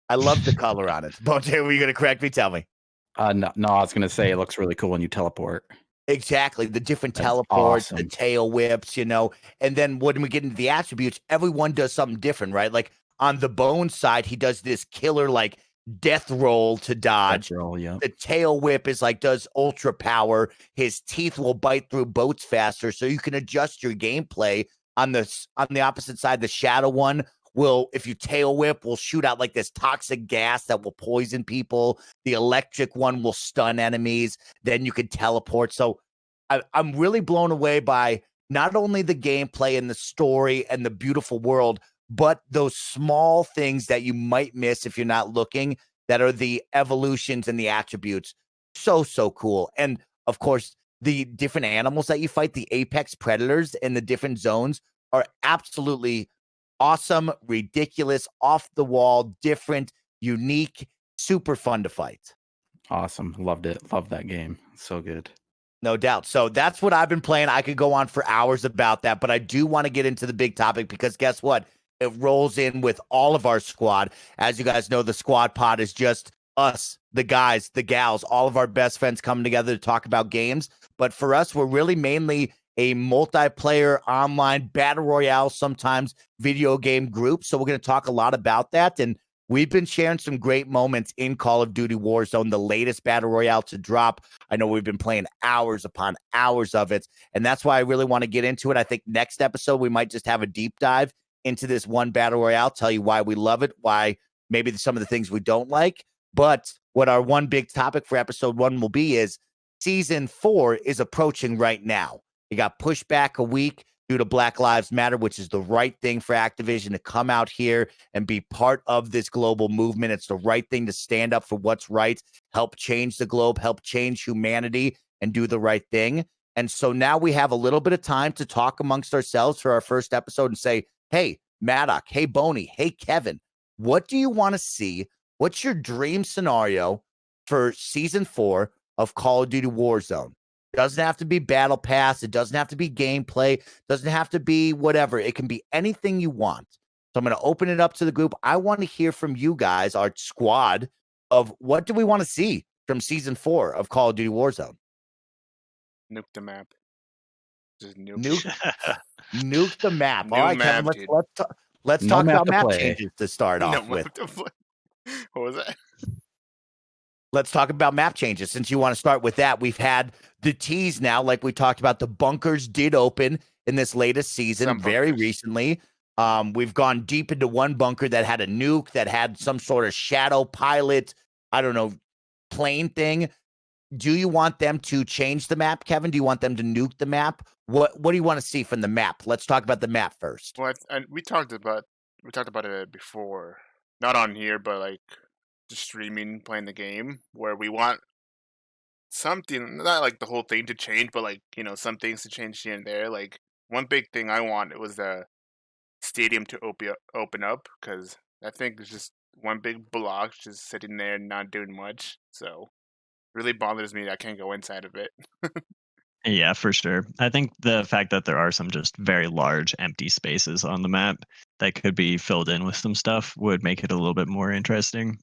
I love the color on it. Bonte, were you going to correct me? Tell me. No, I was going to say it looks really cool when you teleport. Exactly. The different teleports, the tail whips, and then when we get into the attributes, everyone does something different, right? Like on the bone side, he does this killer, like, death roll to dodge. The tail whip is like does ultra power. His teeth will bite through boats faster, so you can adjust your gameplay. On the opposite side, the shadow one will, if you tail whip, will shoot out like this toxic gas that will poison people. The electric one will stun enemies. Then you can teleport. So I'm really blown away by not only the gameplay and the story and the beautiful world, but those small things that you might miss if you're not looking, that are the evolutions and the attributes. So cool. And of course, the different animals that you fight, the apex predators in the different zones, are absolutely awesome, ridiculous, off the wall, different, unique, super fun to fight. Awesome. Loved it. Loved that game. So good. No doubt. So that's what I've been playing. I could go on for hours about that, but I do want to get into the big topic because guess what? It rolls in with all of our squad. As you guys know, the squad pod is just us, the guys, the gals, all of our best friends coming together to talk about games. But for us, we're really mainly a multiplayer online battle royale, sometimes video game group. So we're going to talk a lot about that. And we've been sharing some great moments in Call of Duty Warzone, the latest battle royale to drop. I know we've been playing hours upon hours of it. And that's why I really want to get into it. I think next episode, we might just have a deep dive into this one battle royale, tell you why we love it, why maybe some of the things we don't like. But what our one big topic for episode 1 will be is season 4 is approaching right now. It got pushed back a week due to Black Lives Matter, which is the right thing for Activision to come out here and be part of this global movement. It's the right thing to stand up for what's right, help change the globe, help change humanity. and do the right thing. And so now we have a little bit of time to talk amongst ourselves for our first episode and say, hey, Maddock, hey, Boney, hey, Kevin, what do you want to see? What's your dream scenario for season 4 of Call of Duty Warzone? It doesn't have to be battle pass. It doesn't have to be gameplay. It doesn't have to be whatever. It can be anything you want. So I'm going to open it up to the group. I want to hear from you guys, our squad, of what do we want to see from season 4 of Call of Duty Warzone? Nuke the map. Just nuke the map. New All right, map, Kevin, dude. let's No talk map about to map play. changes to start off with. What was that? Let's talk about map changes. Since you want to start with that, we've had the tease now, like we talked about. The bunkers did open in this latest season very recently. We've gone deep into one bunker that had a nuke, that had some sort of shadow pilot, I don't know, plane thing. Do you want them to change the map, Kevin? Do you want them to nuke the map? What do you want to see from the map? Let's talk about the map first. Well, we talked about it before, not on here, but like just streaming, playing the game, where we want something, not like the whole thing to change, but like, you know, some things to change here and there. Like one big thing I want was the stadium to open up, because I think it's just one big block just sitting there and not doing much. So it really bothers me that I can't go inside of it. Yeah, for sure. I think the fact that there are some just very large empty spaces on the map that could be filled in with some stuff would make it a little bit more interesting.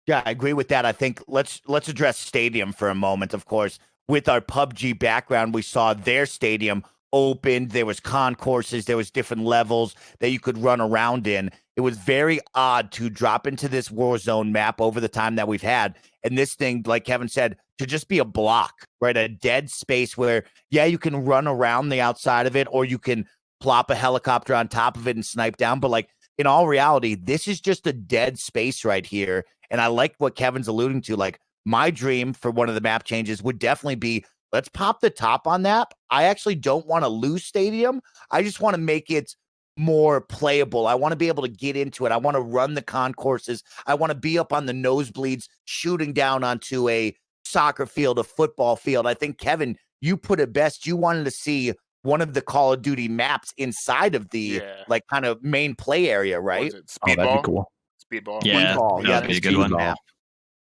Yeah, I agree with that. I think let's address stadium for a moment. Of course, with our PUBG background, we saw their stadium opened. There was concourses, there was different levels that you could run around in. It was very odd to drop into this Warzone map over the time that we've had. And this thing, like Kevin said, to just be a block, right? A dead space where, yeah, you can run around the outside of it, or you can plop a helicopter on top of it and snipe down. But like in all reality, this is just a dead space right here. And I like what Kevin's alluding to. Like my dream for one of the map changes would definitely be, let's pop the top on that. I actually don't want to lose stadium. I just want to make it more playable. I want to be able to get into it. I want to run the concourses. I want to be up on the nosebleeds, shooting down onto a soccer field, a football field. I think, Kevin, you put it best. You wanted to see one of the Call of Duty maps inside of the like kind of main play area, right? Oh, that'd be cool. Speedball. Yeah, that'd be a good one. Map.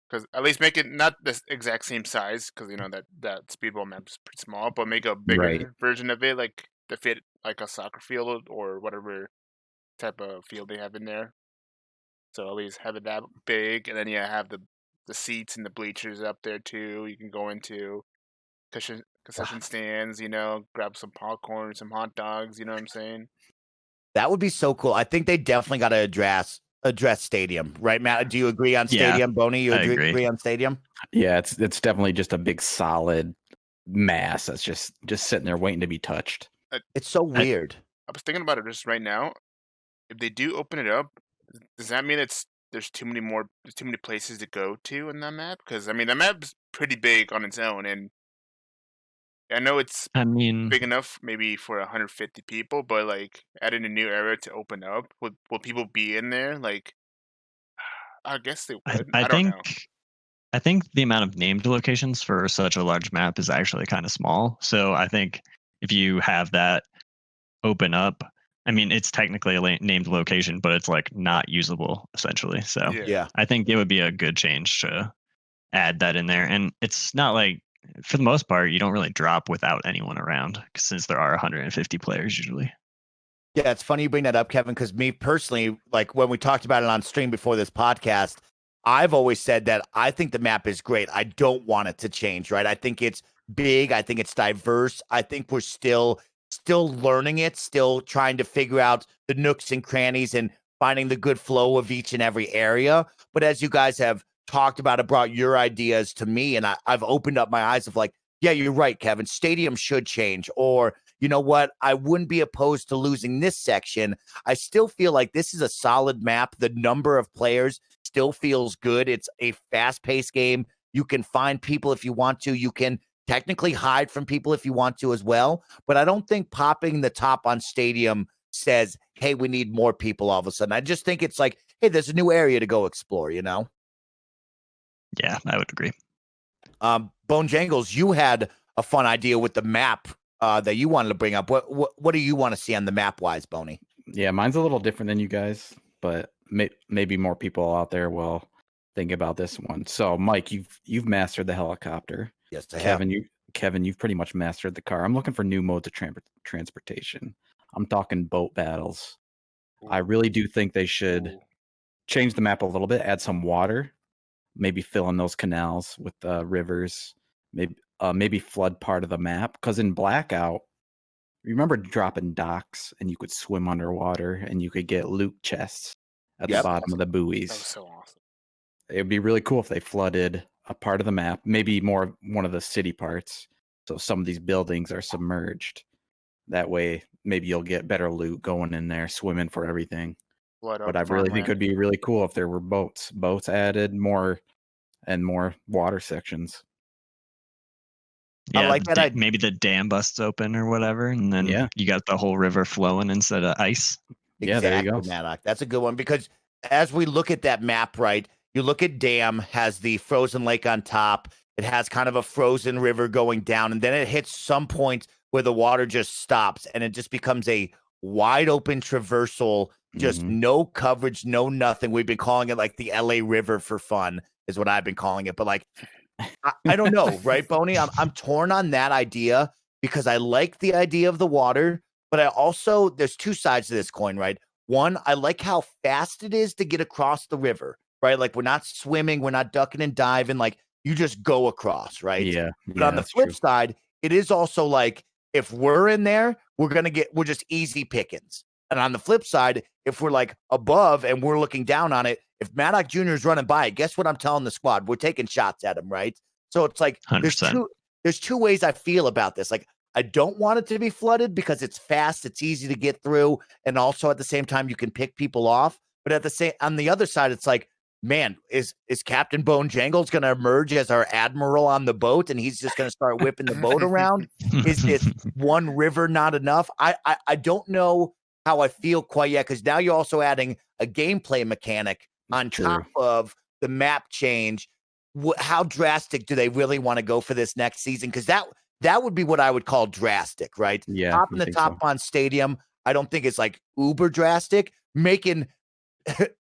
Because at least make it not the exact same size, because you know that speedball map is pretty small, but make a bigger version of it, like to fit like a soccer field or whatever type of field they have in there. So at least have it that big, and then have the seats and the bleachers up there too. You can go into concession stands, you know, grab some popcorn, some hot dogs. You know what I'm saying? That would be so cool. I think they definitely got to address stadium, right, Matt? Do you agree on stadium? Yeah, Boney, you agree on stadium? Yeah, it's definitely just a big solid mass that's just sitting there waiting to be touched. It's so weird. I was thinking about it just right now. If they do open it up, does that mean there's too many places to go to in that map? Because I mean, the map's pretty big on its own, and I know it's big enough maybe for 150 people, but like adding a new area to open up, will people be in there? Like, I guess they would. I don't know. I think the amount of named locations for such a large map is actually kind of small. So I think if you have that open up, I mean, it's technically a named location, but it's like not usable essentially. So yeah, I think it would be a good change to add that in there. And it's not like, for the most part, you don't really drop without anyone around, since there are 150 players usually. Yeah, it's funny you bring that up, Kevin, because me personally, like when we talked about it on stream before this podcast, I've always said that I think the map is great. I don't want it to change, right? I think it's big. I think it's diverse. I think we're still learning it, still trying to figure out the nooks and crannies and finding the good flow of each and every area. But as you guys have talked about it, brought your ideas to me, and I've opened up my eyes of like, yeah, you're right, Kevin. Stadium should change. Or, you know what? I wouldn't be opposed to losing this section. I still feel like this is a solid map. The number of players still feels good. It's a fast-paced game. You can find people if you want to. You can technically hide from people if you want to as well. But I don't think popping the top on Stadium says, hey, we need more people all of a sudden. I just think it's like, hey, there's a new area to go explore, you know? Yeah, I would agree. Bone Jangles, you had a fun idea with the map that you wanted to bring up. What do you want to see on the map wise, Boney? Yeah, mine's a little different than you guys, but maybe more people out there will think about this one. So, Mike, you've mastered the helicopter. Yes, I have. Kevin, you've pretty much mastered the car. I'm looking for new modes of transportation. I'm talking boat battles. I really do think they should change the map a little bit, add some water, maybe fill in those canals with rivers, maybe flood part of the map. Because in Blackout, remember dropping docks and you could swim underwater and you could get loot chests at the bottom of the buoys. That was so awesome. It would be really cool if they flooded a part of the map, maybe more one of the city parts. So some of these buildings are submerged. That way, maybe you'll get better loot going in there, swimming for everything. But I really think it'd be really cool if there were boats added, more and more water sections. Yeah, I like that. Maybe the dam busts open or whatever, and then you got the whole river flowing instead of ice. Yeah, there you go. Maddock. That's a good one because as we look at that map, right, you look at dam has the frozen lake on top. It has kind of a frozen river going down, and then it hits some point where the water just stops, and it just becomes a wide open traversal, just no coverage, no nothing. We've been calling it like the LA River for fun, is what I've been calling it. But like, I don't know, right, Boney? I'm torn on that idea because I like the idea of the water, but I also, there's two sides to this coin, right? One, I like how fast it is to get across the river, right? Like we're not swimming, we're not ducking and diving, like you just go across, right? Yeah. But on the flip side, it is also like if we're in there, we're just easy pickings. And on the flip side, if we're like above and we're looking down on it, if Maddock Jr. is running by it, guess what I'm telling the squad? We're taking shots at him, right? So it's like there's two ways I feel about this. Like I don't want it to be flooded because it's fast, it's easy to get through, and also at the same time you can pick people off. But on the other side, it's like, man, is Captain Bone Jangles going to emerge as our admiral on the boat, and he's just going to start whipping the boat around? Is this one river not enough? I don't know how I feel quite yet because now you're also adding a gameplay mechanic on top of the map change. How drastic do they really want to go for this next season? Because that would be what I would call drastic, right? Yeah, Topping the top on Stadium, I don't think it's like uber drastic. Making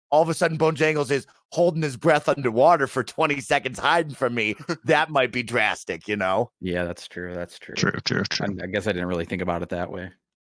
all of a sudden Bone Jangles is holding his breath underwater for 20 seconds hiding from me. That might be drastic, you know? Yeah, that's true. That's true. True. I guess I didn't really think about it that way.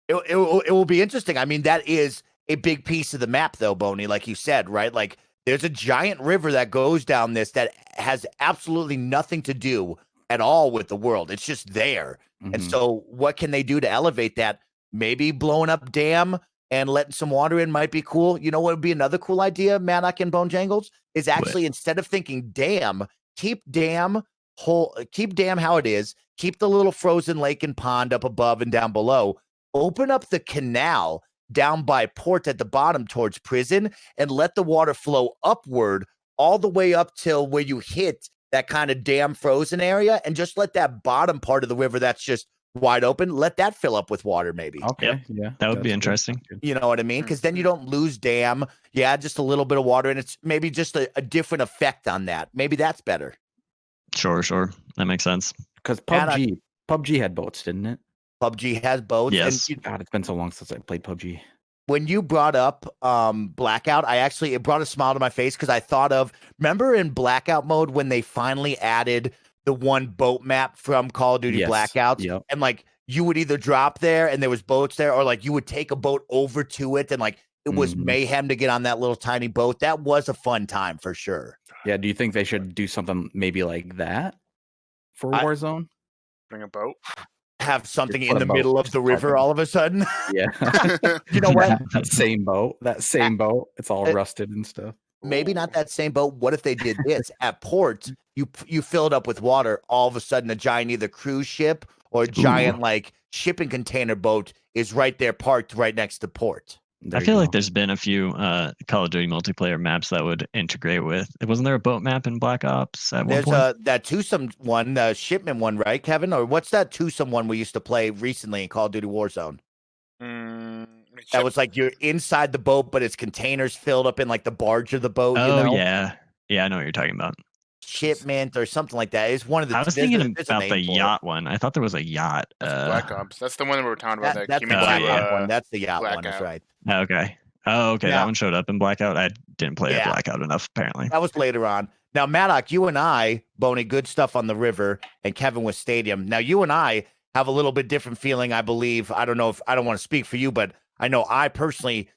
It will be interesting. I mean, that is a big piece of the map, though, Boney, like you said, right? Like, there's a giant river that goes down this that has absolutely nothing to do at all with the world. It's just there. And so what can they do to elevate that? Maybe blowing up dam and letting some water in might be cool. You know what would be another cool idea, Maddock and Bone Jangles? Is actually instead of thinking dam, keep dam how it is, keep the little frozen lake and pond up above and down below. Open up the canal down by port at the bottom towards prison and let the water flow upward all the way up till where you hit that kind of dam frozen area and just let that bottom part of the river that's just wide open, let that fill up with water maybe. Okay, yeah. That would be interesting. You know what I mean? Because then you don't lose dam. You add just a little bit of water and it's maybe just a different effect on that. Maybe that's better. Sure. That makes sense. Because PUBG had boats, didn't it? PUBG has boats. Yes. And God, it's been so long since I played PUBG. When you brought up Blackout, it brought a smile to my face because I thought of, remember in Blackout mode when they finally added the one boat map from Call of Duty Blackouts? Yep. And like you would either drop there and there was boats there, or like you would take a boat over to it and like it was mayhem to get on that little tiny boat. That was a fun time for sure. Yeah, do you think they should do something maybe like that for Warzone? Bring a boat? Have something in the middle of the river all of a sudden. Yeah. You know what? That same boat. It's all rusted and stuff. Maybe not that same boat. What if they did this? At port, you fill it up with water. All of a sudden, a giant either cruise ship or a giant like shipping container boat is right there parked right next to port. I feel like there's been a few Call of Duty multiplayer maps that would integrate with. Wasn't there a boat map in Black Ops at one point? There's that twosome one, the shipment one, right, Kevin? Or what's that twosome one we used to play recently in Call of Duty Warzone? That was like you're inside the boat, but it's containers filled up in like the barge of the boat. Oh, you know? yeah. Yeah, I know what you're talking about. Shipment or something like that. It's one of the. I was there's thinking there's a about name the for it. yacht one. I thought there was a yacht. That's Black Ops. That's the one that we were talking about. That That's came the into Blackout one. That's the yacht one. That's Blackout. right. Okay. Oh, okay. Now- That one showed up in Blackout. I didn't play Blackout enough, apparently. That was later on. Now, Maddock, you and I, Boney, good stuff on the river, and Kevin with Stadium. Now, you and I have a little bit different feeling, I believe. I don't know if I don't want to speak for you, but I know I personally,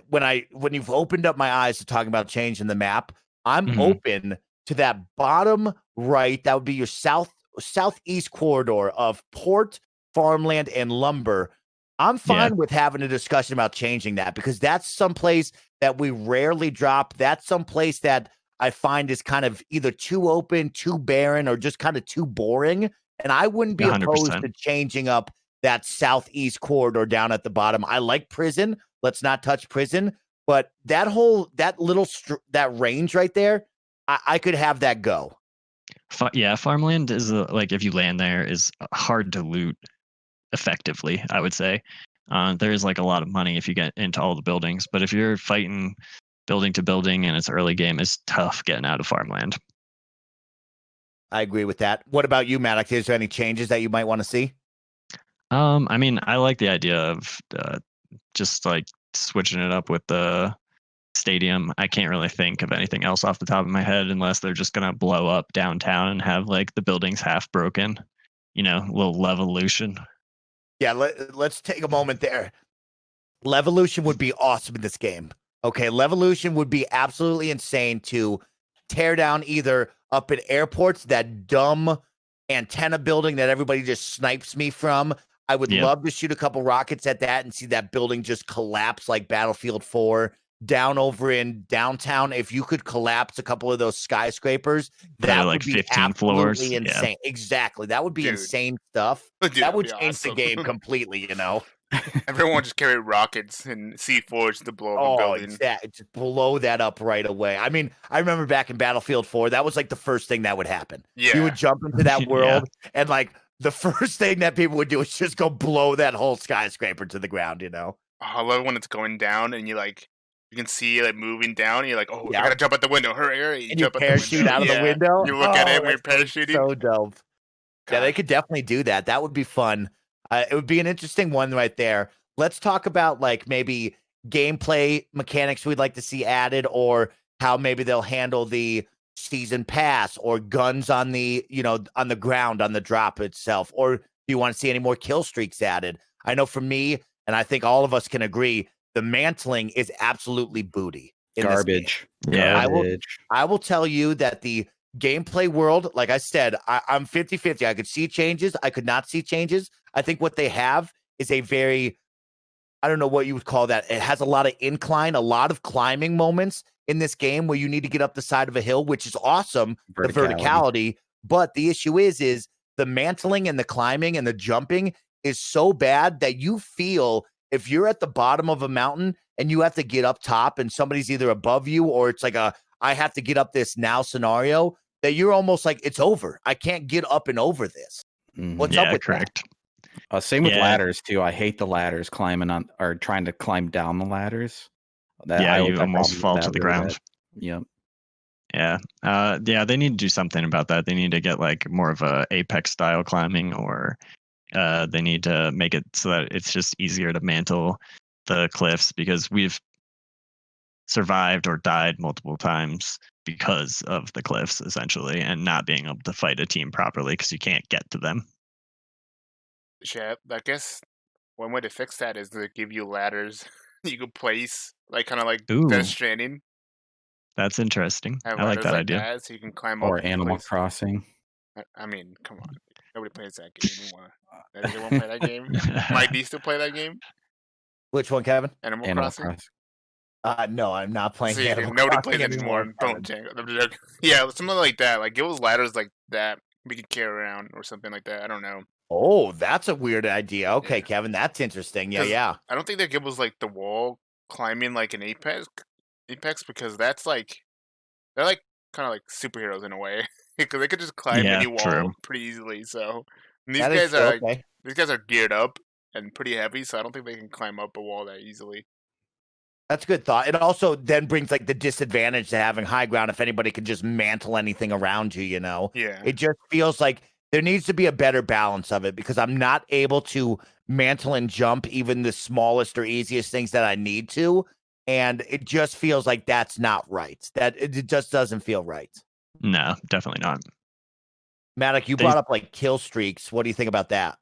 when you've opened up my eyes to talking about changing the map, I'm open to that bottom right. That would be your southeast corridor of port, farmland, and lumber. I'm fine with having a discussion about changing that because that's someplace that we rarely drop. That's someplace that I find is kind of either too open, too barren, or just kind of too boring. And I wouldn't be 100%. opposed to changing up that southeast corridor down at the bottom. I like prison. Let's not touch prison. But that range right there, I could have that go. Farmland is like if you land there is hard to loot effectively, I would say. There's like a lot of money if you get into all the buildings, but if you're fighting building to building and it's early game, it's tough getting out of farmland. I agree with that. What about you, Maddox? Is there any changes that you might want to see? I mean, I like the idea of just like switching it up with the stadium. I can't really think of anything else off the top of my head unless they're just gonna blow up downtown and have like the buildings half broken, little levolution. Yeah, let's take a moment there. Levolution would be awesome in this game. Okay, Levolution would be absolutely insane to tear down either up at airports, that dumb antenna building that everybody just snipes me from. I would love to shoot a couple rockets at that and see that building just collapse like Battlefield 4. Down over in downtown, if you could collapse a couple of those skyscrapers, that would be 15 floors. Insane. Yeah. Exactly. That would be insane stuff. That would change the game completely, Everyone just carry rockets and C4s to blow up a building. Exactly. Just blow that up right away. I mean, I remember back in Battlefield 4, that was like the first thing that would happen. Yeah. You would jump into that world and like the first thing that people would do is just go blow that whole skyscraper to the ground, I love when it's going down and you can see it moving down. And you're like, I gotta jump out the window. Hurry. You parachute out of the window. You look at it when you're parachuting. So dope. God. Yeah, they could definitely do that. That would be fun. It would be an interesting one right there. Let's talk about like maybe gameplay mechanics we'd like to see added, or how maybe they'll handle the season pass or guns on the, on the ground, on the drop itself. Or do you want to see any more kill streaks added? I know for me, and I think all of us can agree, the mantling is absolutely booty. Garbage. Yeah. I will tell you that the gameplay world, like I said, I'm 50-50. I could see changes. I could not see changes. I think what they have is a very, I don't know what you would call that. It has a lot of incline, a lot of climbing moments in this game where you need to get up the side of a hill, which is awesome. The verticality. But the issue is the mantling and the climbing and the jumping is so bad that you feel if you're at the bottom of a mountain and you have to get up top and somebody's either above you or it's like I have to get up this now scenario, that you're almost like, it's over. I can't get up and over this. What's up with correct. Same with ladders too. I hate the ladders climbing on or trying to climb down the ladders. You almost fall to the ground. Yep. Yeah. They need to do something about that. They need to get like more of a Apex style climbing, or they need to make it so that it's just easier to mantle the cliffs, because we've survived or died multiple times because of the cliffs, essentially, and not being able to fight a team properly because you can't get to them. Yeah, I guess one way to fix that is to give you ladders you could place, like kind of like Death Stranding. That's interesting. I like that idea. That, so you can climb up. Or Animal Crossing. I mean, come on. Nobody plays that game anymore. They won't play that game. Might be still play that game. Which one, Kevin? Animal Crossing. No, I'm not playing. See, nobody plays it anymore. Don't change. Yeah, something like that. Like give us ladders like that we could carry around or something like that. I don't know. Oh, that's a weird idea. Okay, Kevin, that's interesting. Yeah. I don't think they give us like the wall climbing like an Apex, because that's like they're like kind of like superheroes in a way, because they could just climb any wall pretty easily. So these guys are geared up and pretty heavy, so I don't think they can climb up a wall that easily. That's a good thought. It also then brings like the disadvantage to having high ground if anybody can just mantle anything around you, you know? Yeah. It just feels like there needs to be a better balance of it because I'm not able to mantle and jump even the smallest or easiest things that I need to. And it just feels like that's not right. That it just doesn't feel right. No, definitely not. Maddox, you brought up like kill streaks. What do you think about that?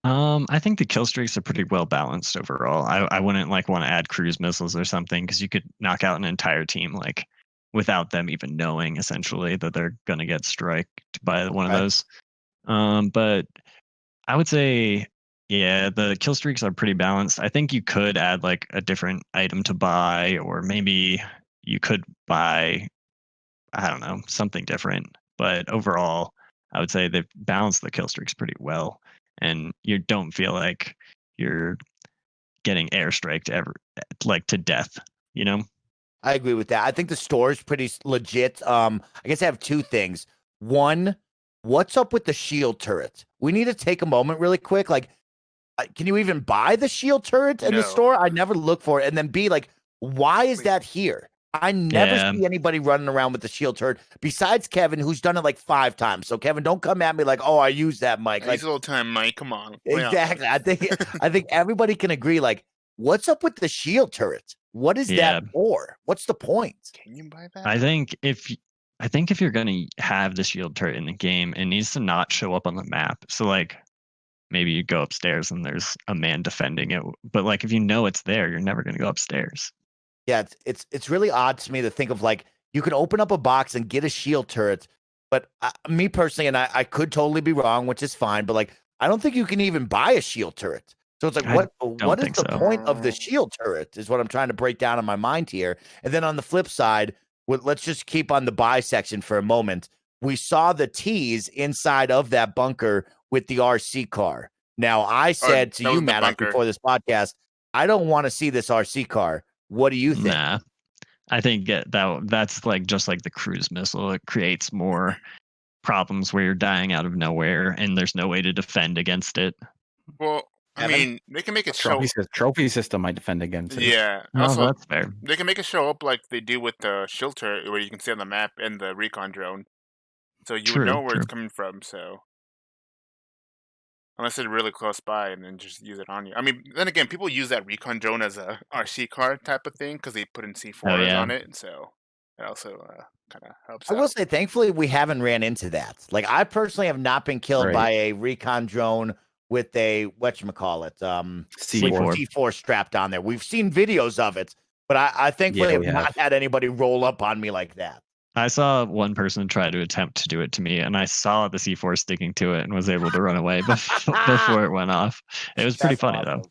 I think the kill streaks are pretty well balanced overall. I wouldn't like want to add cruise missiles or something because you could knock out an entire team like without them even knowing essentially that they're gonna get striked by one of those. But I would say, yeah, the kill streaks are pretty balanced. I think you could add like a different item to buy, or maybe you could buy, I don't know, something different. But overall, I would say they've balanced the kill streaks pretty well, and you don't feel like you're getting airstriked ever, like to death. You know? I agree with that. I think the store is pretty legit. I guess I have two things. One, what's up with the shield turret? We need to take a moment really quick. Like, can you even buy the shield turret in the store? I never look for it. And then B, like, why is that here? I never see anybody running around with the shield turret besides Kevin, who's done it like 5 times. So Kevin, don't come at me like, oh, I use that, Mike. Like, a little time, Mike. Come on. Exactly. I think everybody can agree. Like, what's up with the shield turret? What is that for? What's the point? Can you buy that? I think if you're gonna have the shield turret in the game, it needs to not show up on the map. So like maybe you go upstairs and there's a man defending it, but like if you know it's there, you're never gonna go upstairs. Yeah, it's really odd to me to think of like you could open up a box and get a shield turret, but me personally, and I could totally be wrong, which is fine, but like I don't think you can even buy a shield turret. So it's like what is the point of the shield turret is what I'm trying to break down in my mind here. And then on the flip side, let's just keep on the buy section for a moment. We saw the tease inside of that bunker with the RC car. Now I said to you, Matt, before this podcast, I don't want to see this RC car. What do you think? Nah, I think that's like just like the cruise missile. It creates more problems where you're dying out of nowhere and there's no way to defend against it. Well, I mean, they can make it show. Trophy system might defend against it. Yeah, also that's fair. They can make it show up like they do with the shield turret, where you can see on the map and the recon drone, so you would know where it's coming from. So, unless it's really close by, and then just use it on you. I mean, then again, people use that recon drone as a RC car type of thing because they put in C4s on it, and so it also kind of helps. I will say, thankfully, we haven't ran into that. Like, I personally have not been killed by a recon drone with a whatchamacallit, C4 strapped on there. We've seen videos of it, but I thankfully have not had anybody roll up on me like that. I saw one person try to attempt to do it to me, and I saw the C4 sticking to it and was able to run away before it went off. It was pretty funny, though.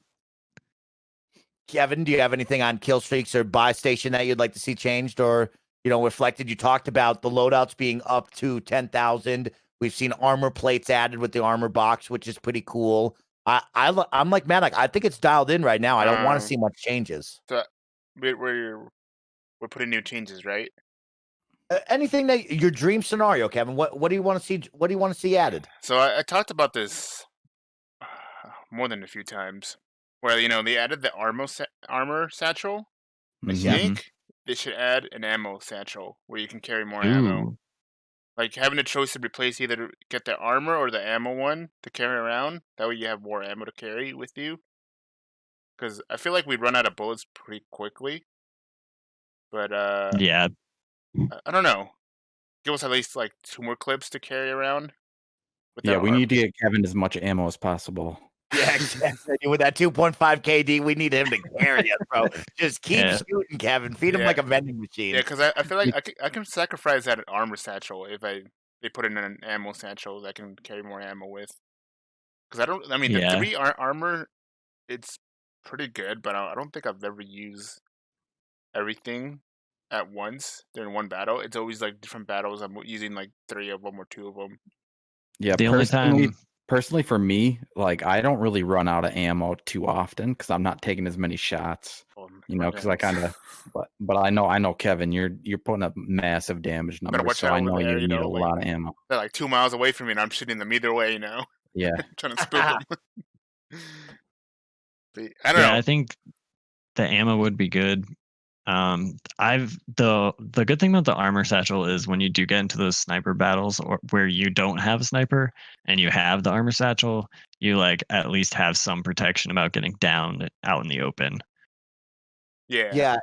Kevin, do you have anything on kill streaks or buy station that you'd like to see changed or, reflected? You talked about the loadouts being up to 10,000. We've seen armor plates added with the armor box, which is pretty cool. I'm like, man, I think it's dialed in right now. I don't want to see much changes. So we're putting new changes, right? Anything that your dream scenario, Kevin. What do you want to see? What do you want to see added? So I talked about this more than a few times, where they added the armor satchel. I think they should add an ammo satchel where you can carry more ammo. Like having a choice to replace either to get the armor or the ammo one to carry around. That way you have more ammo to carry with you. Because I feel like we run out of bullets pretty quickly. But yeah. I don't know. Give us at least like 2 more clips to carry around. Yeah, we need to get Kevin as much ammo as possible. Yeah, exactly. With that 2.5 KD, we need him to carry us, bro. Just keep shooting, Kevin. Feed him like a vending machine. Yeah, because I feel like I can sacrifice that armor satchel if they put in an ammo satchel that I can carry more ammo with. Because the 3 armor, it's pretty good, but I don't think I've ever used everything at once during one battle. It's always like different battles. I'm using like 3 of them or 2 of them. Yeah, personally for me, like I don't really run out of ammo too often because I'm not taking as many shots. Because I kind of, but I know Kevin, you're putting up massive damage numbers, so I know you need a lot of ammo. They're like 2 miles away from me, and I'm shooting them either way. Yeah, trying to spook them. I don't know. I think the ammo would be good. The good thing about the armor satchel is when you do get into those sniper battles or where you don't have a sniper and you have the armor satchel, you like at least have some protection about getting down out in the open. Yeah.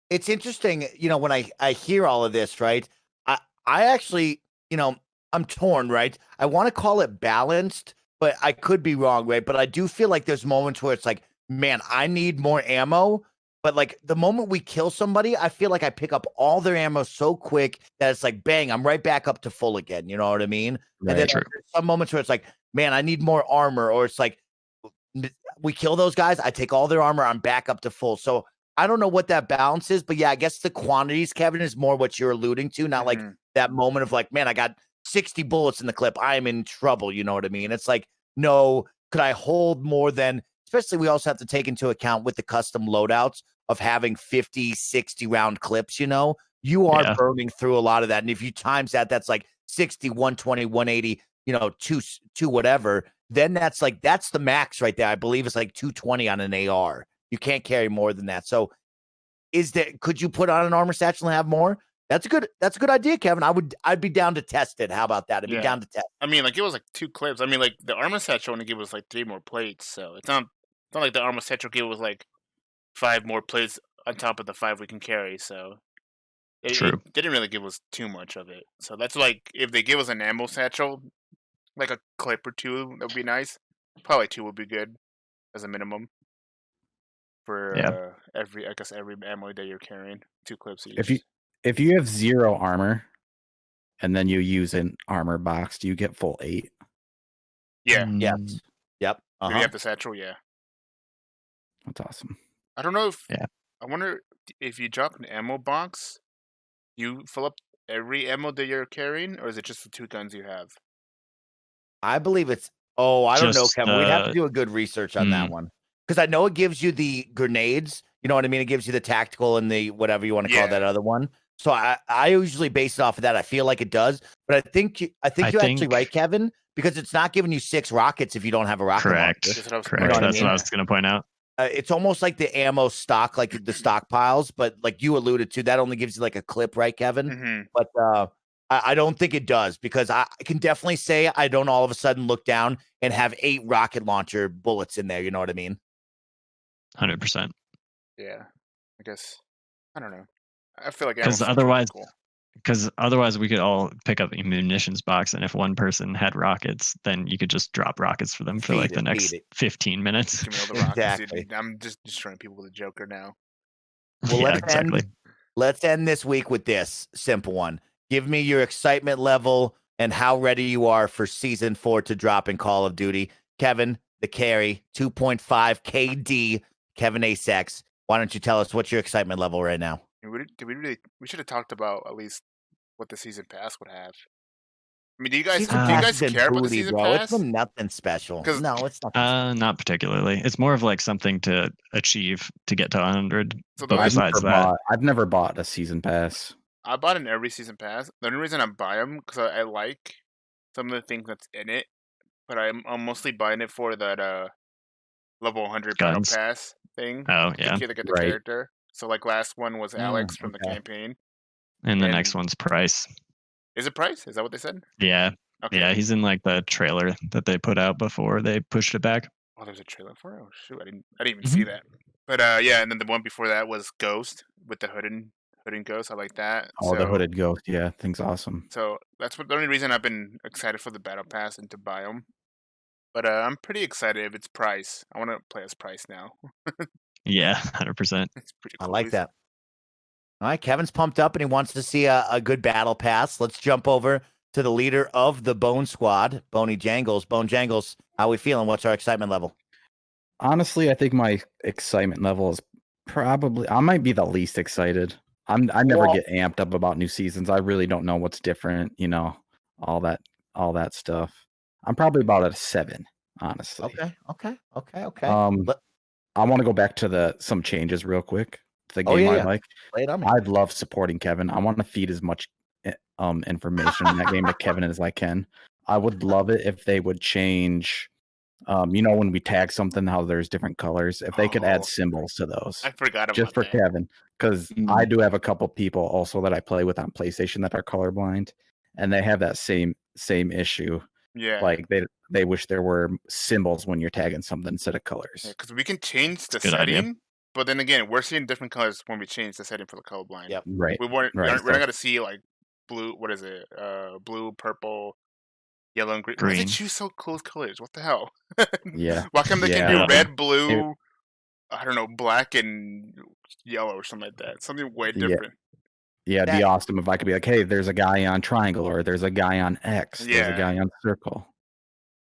It's interesting, when I hear all of this, right? I actually, I'm torn, right? I want to call it balanced, but I could be wrong, right? But I do feel like there's moments where it's like, man, I need more ammo. But like the moment we kill somebody, I feel like I pick up all their ammo so quick that it's like, bang, I'm right back up to full again. You know what I mean? Right. And then there's some moments where it's like, man, I need more armor, or it's like, we kill those guys, I take all their armor, I'm back up to full. So I don't know what that balance is, but yeah, I guess the quantities, Kevin, is more what you're alluding to, not like that moment of like, man, I got 60 bullets in the clip, I am in trouble. You know what I mean? It's like, no, could I hold more than, especially we also have to take into account with the custom loadouts of having 50, 60 round clips, you are burning through a lot of that. And if you times that, that's like 60, 120, 180, two whatever, then that's the max right there. I believe it's like 220 on an AR. You can't carry more than that. So could you put on an armor satchel and have more? That's a good idea, Kevin. I'd be down to test it. How about that? I'd be down to test. I mean, like it was like 2 clips. I mean, like the armor satchel only gave us like 3 more plates, so it's not like the armor satchel gave us like 5 more plates on top of the 5 we can carry. So it didn't really give us too much of it. So that's like if they give us an ammo satchel, like a clip or 2, that would be nice. Probably 2 would be good as a minimum for every ammo that you're carrying. 2 clips each. If you have 0 armor and then you use an armor box, do you get full 8? Yeah. Yes. Yep. If you have the satchel, That's awesome. I don't know if I wonder if you drop an ammo box, you fill up every ammo that you're carrying, or is it just the 2 guns you have? I believe it's I don't know, Kevin. We'd have to do a good research on that one. Because I know it gives you the grenades, you know what I mean? It gives you the tactical and the whatever you want to call that other one. So I usually base it off of that. I feel like it does, but I think you're actually right, Kevin, because it's not giving you 6 rockets if you don't have a rocket launcher. Correct. That's what I was going to point out. It's almost like the ammo stock, like the stockpiles, but like you alluded to, that only gives you like a clip, right, Kevin? Mm-hmm. But I don't think it does, because I can definitely say I don't all of a sudden look down and have 8 rocket launcher bullets in there. You know what I mean? 100%. Yeah, I guess. I don't know. I feel like because otherwise we could all pick up a munitions box, and if one person had rockets, then you could just drop rockets for them for like the next 15 minutes. Give me all the rockets, dude. I'm just destroying people with a Joker now. Well, let's end this week with this simple one. Give me your excitement level and how ready you are for season 4 to drop in Call of Duty. Kevin, the carry, 2.5 KD, Kevin Asex. Why don't you tell us what's your excitement level right now? We should have talked about at least what the season pass would have. I mean, do you guys care about the season pass? It's been nothing special. No, it's not. Not particularly. It's more of like something to achieve to get to 100. So besides that, I've never bought a season pass. I bought an every season pass. The only reason I buy them because I like some of the things that's in it, but I'm mostly buying it for that level 100 battle pass thing. Oh yeah, to get the character. So like last one was Alex from the campaign, and the next one's Price. Is it Price? Is that what they said? Yeah. Okay. Yeah, he's in like the trailer that they put out before they pushed it back. Oh, there's a trailer for it. Oh shoot, I didn't even see that. But yeah, and then the one before that was Ghost with the hooded Ghost. I like that. The hooded Ghost. Yeah, thing's awesome. So that's the only reason I've been excited for the battle pass and to buy them. But I'm pretty excited if it's Price. I want to play as Price now. Yeah, 100%. It's pretty cool. I like that. All right, Kevin's pumped up and he wants to see a good battle pass. Let's jump over to the leader of the Bone Squad, Boney Jangles. Bone Jangles, how we feeling? What's our excitement level? Honestly, I think my excitement level is probably, I might be the least excited. I never get amped up about new seasons. I really don't know what's different, all that stuff. I'm probably about at a 7, honestly. Okay. I want to go back to some changes real quick. The game I like. I love supporting Kevin. I want to feed as much information in that game to Kevin as I can. I would love it if they would change When we tag something, how there's different colors. If they could add symbols to those, I forgot about just for that. Kevin, because I do have a couple people also that I play with on PlayStation that are colorblind, and they have that same issue. Yeah, like they wish there were symbols when you're tagging something instead of colors. because we can change the Good setting, idea. but then again, we're seeing different colors when we change the setting for the colorblind. Yep. Right. We're Right. not gonna see like blue. What is it? Blue, purple, yellow, and green. Why do they Green. choose so close colors? What the hell? Yeah. Why come they Yeah, can I do don't red, blue? I don't know, black and yellow or something like that. Something way different. Yeah, it'd be awesome if I could be like, hey, there's a guy on triangle, or there's a guy on X, there's a guy on circle.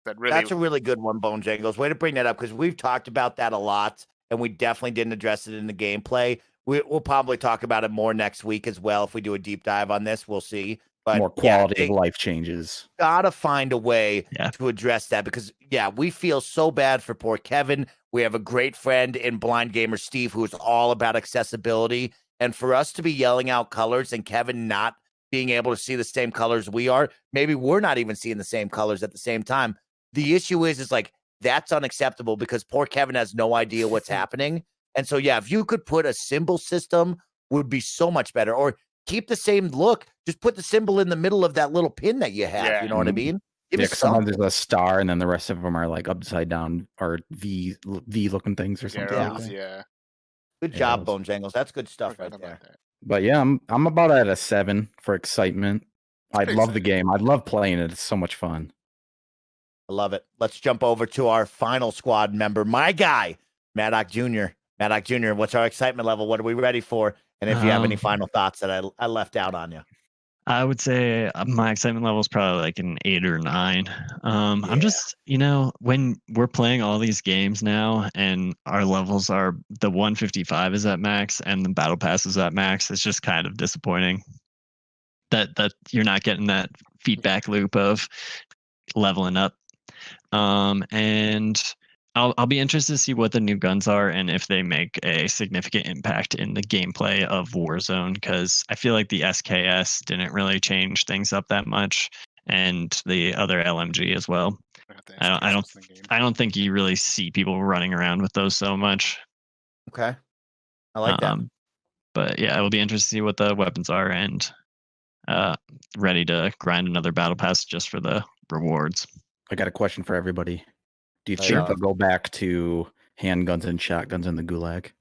That's a really good one, Bone Jangles. Way to bring that up, because we've talked about that a lot, and we definitely didn't address it in the gameplay. We'll probably talk about it more next week as well if we do a deep dive on this. We'll see. But more quality of life changes. Gotta find a way to address that, because we feel so bad for poor Kevin. We have a great friend in Blind Gamer Steve who's all about accessibility, and for us to be yelling out colors and Kevin not being able to see the same colors we are, maybe we're not even seeing the same colors at the same time. The issue is like, that's unacceptable, because poor Kevin has no idea what's happening. And so, if you could put a symbol system, would be so much better. Or keep the same look, just put the symbol in the middle of that little pin that you have. You know what I mean? Sometimes there's a star, and then the rest of them are like upside down or V looking things or something. Arrows, Good job, Bone Jangles. That's good stuff right there. But I'm about at a 7 for excitement. I love the game. I love playing it. It's so much fun. I love it. Let's jump over to our final squad member, my guy, Maddock Jr. Maddock Jr., what's our excitement level? What are we ready for? And if you have any final thoughts that I left out on you. I would say my excitement level is probably like an 8 or 9. I'm just, when we're playing all these games now and our levels are, the 155 is at max and the battle pass is at max, it's just kind of disappointing that you're not getting that feedback loop of leveling up. And I'll be interested to see what the new guns are and if they make a significant impact in the gameplay of Warzone, because I feel like the SKS didn't really change things up that much, and the other LMG as well. I don't think you really see people running around with those so much. Okay, I like that. But it will be interesting to see what the weapons are, and ready to grind another battle pass just for the rewards. I got a question for everybody. Do you think they'll go back to handguns and shotguns in the Gulag?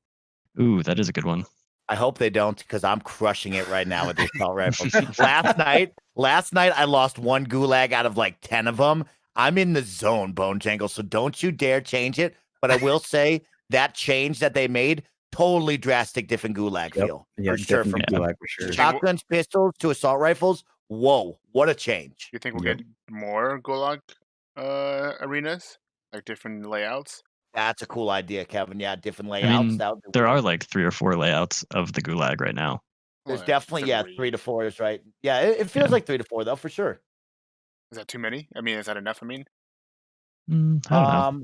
Ooh, that is a good one. I hope they don't, because I'm crushing it right now with the assault rifles. Last night I lost one Gulag out of like 10 of them. I'm in the zone, Bone Jangle, so don't you dare change it. But I will say that change that they made, totally drastic different Gulag feel. For sure. From Gulag, for sure. Shotguns, pistols to assault rifles. Whoa, what a change. You think we'll get more Gulag arenas? Like different layouts? That's a cool idea, Kevin. Yeah, different layouts. There are like 3 or 4 layouts of the Gulag right now. There's definitely 3 to 4 is right. Yeah, it feels like 3 to 4 though, for sure. Is that too many? I mean, is that enough? I don't know.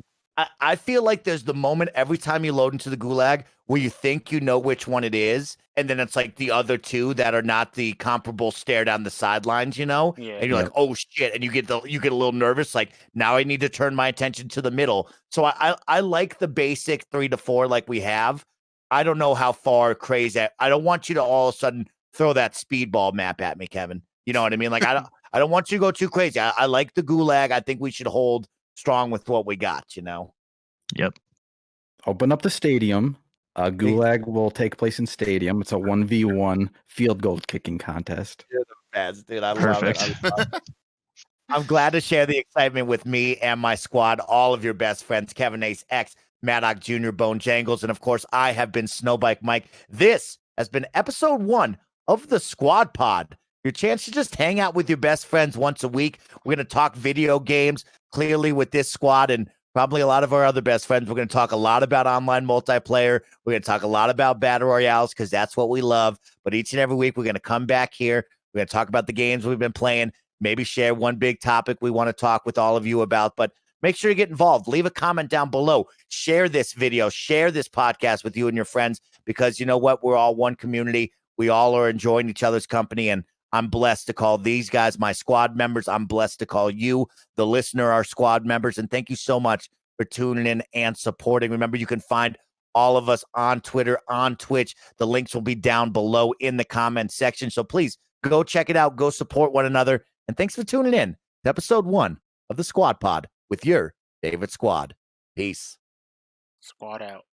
I feel like there's the moment every time you load into the Gulag where you think you know which one it is, and then it's like the other 2 that are not the comparable stare down the sidelines, and you're like, oh shit, and you get a little nervous, like now I need to turn my attention to the middle. So I like the basic 3 to 4 like we have. I don't know how far crazy. I don't want you to all of a sudden throw that speedball map at me, Kevin. You know what I mean? Like I don't want you to go too crazy. I like the Gulag. I think we should hold strong with what we got, Yep. Open up the stadium. Gulag will take place in stadium. It's a 1v1 field goal kicking contest. You're the best, dude. I love it. I'm glad to share the excitement with me and my squad, all of your best friends, Kevin Ace X, Maddock Jr., Bone Jangles, and of course, I have been Snowbike Mike. This has been episode 1 of the Squad Pod. Your chance to just hang out with your best friends once a week. We're going to talk video games, clearly with this squad, and probably a lot of our other best friends. We're going to talk a lot about online multiplayer. We're going to talk a lot about battle royales, because that's what we love. But each and every week, we're going to come back here. We're going to talk about the games we've been playing, maybe share one big topic we want to talk with all of you about. But make sure you get involved. Leave a comment down below. Share this video. Share this podcast with you and your friends, because you know what? We're all one community. We all are enjoying each other's company, and I'm blessed to call these guys my squad members. I'm blessed to call you, the listener, our squad members. And thank you so much for tuning in and supporting. Remember, you can find all of us on Twitter, on Twitch. The links will be down below in the comment section. So please go check it out. Go support one another. And thanks for tuning in to episode 1 of the Squad Pod with your favorite squad. Peace. Squad out.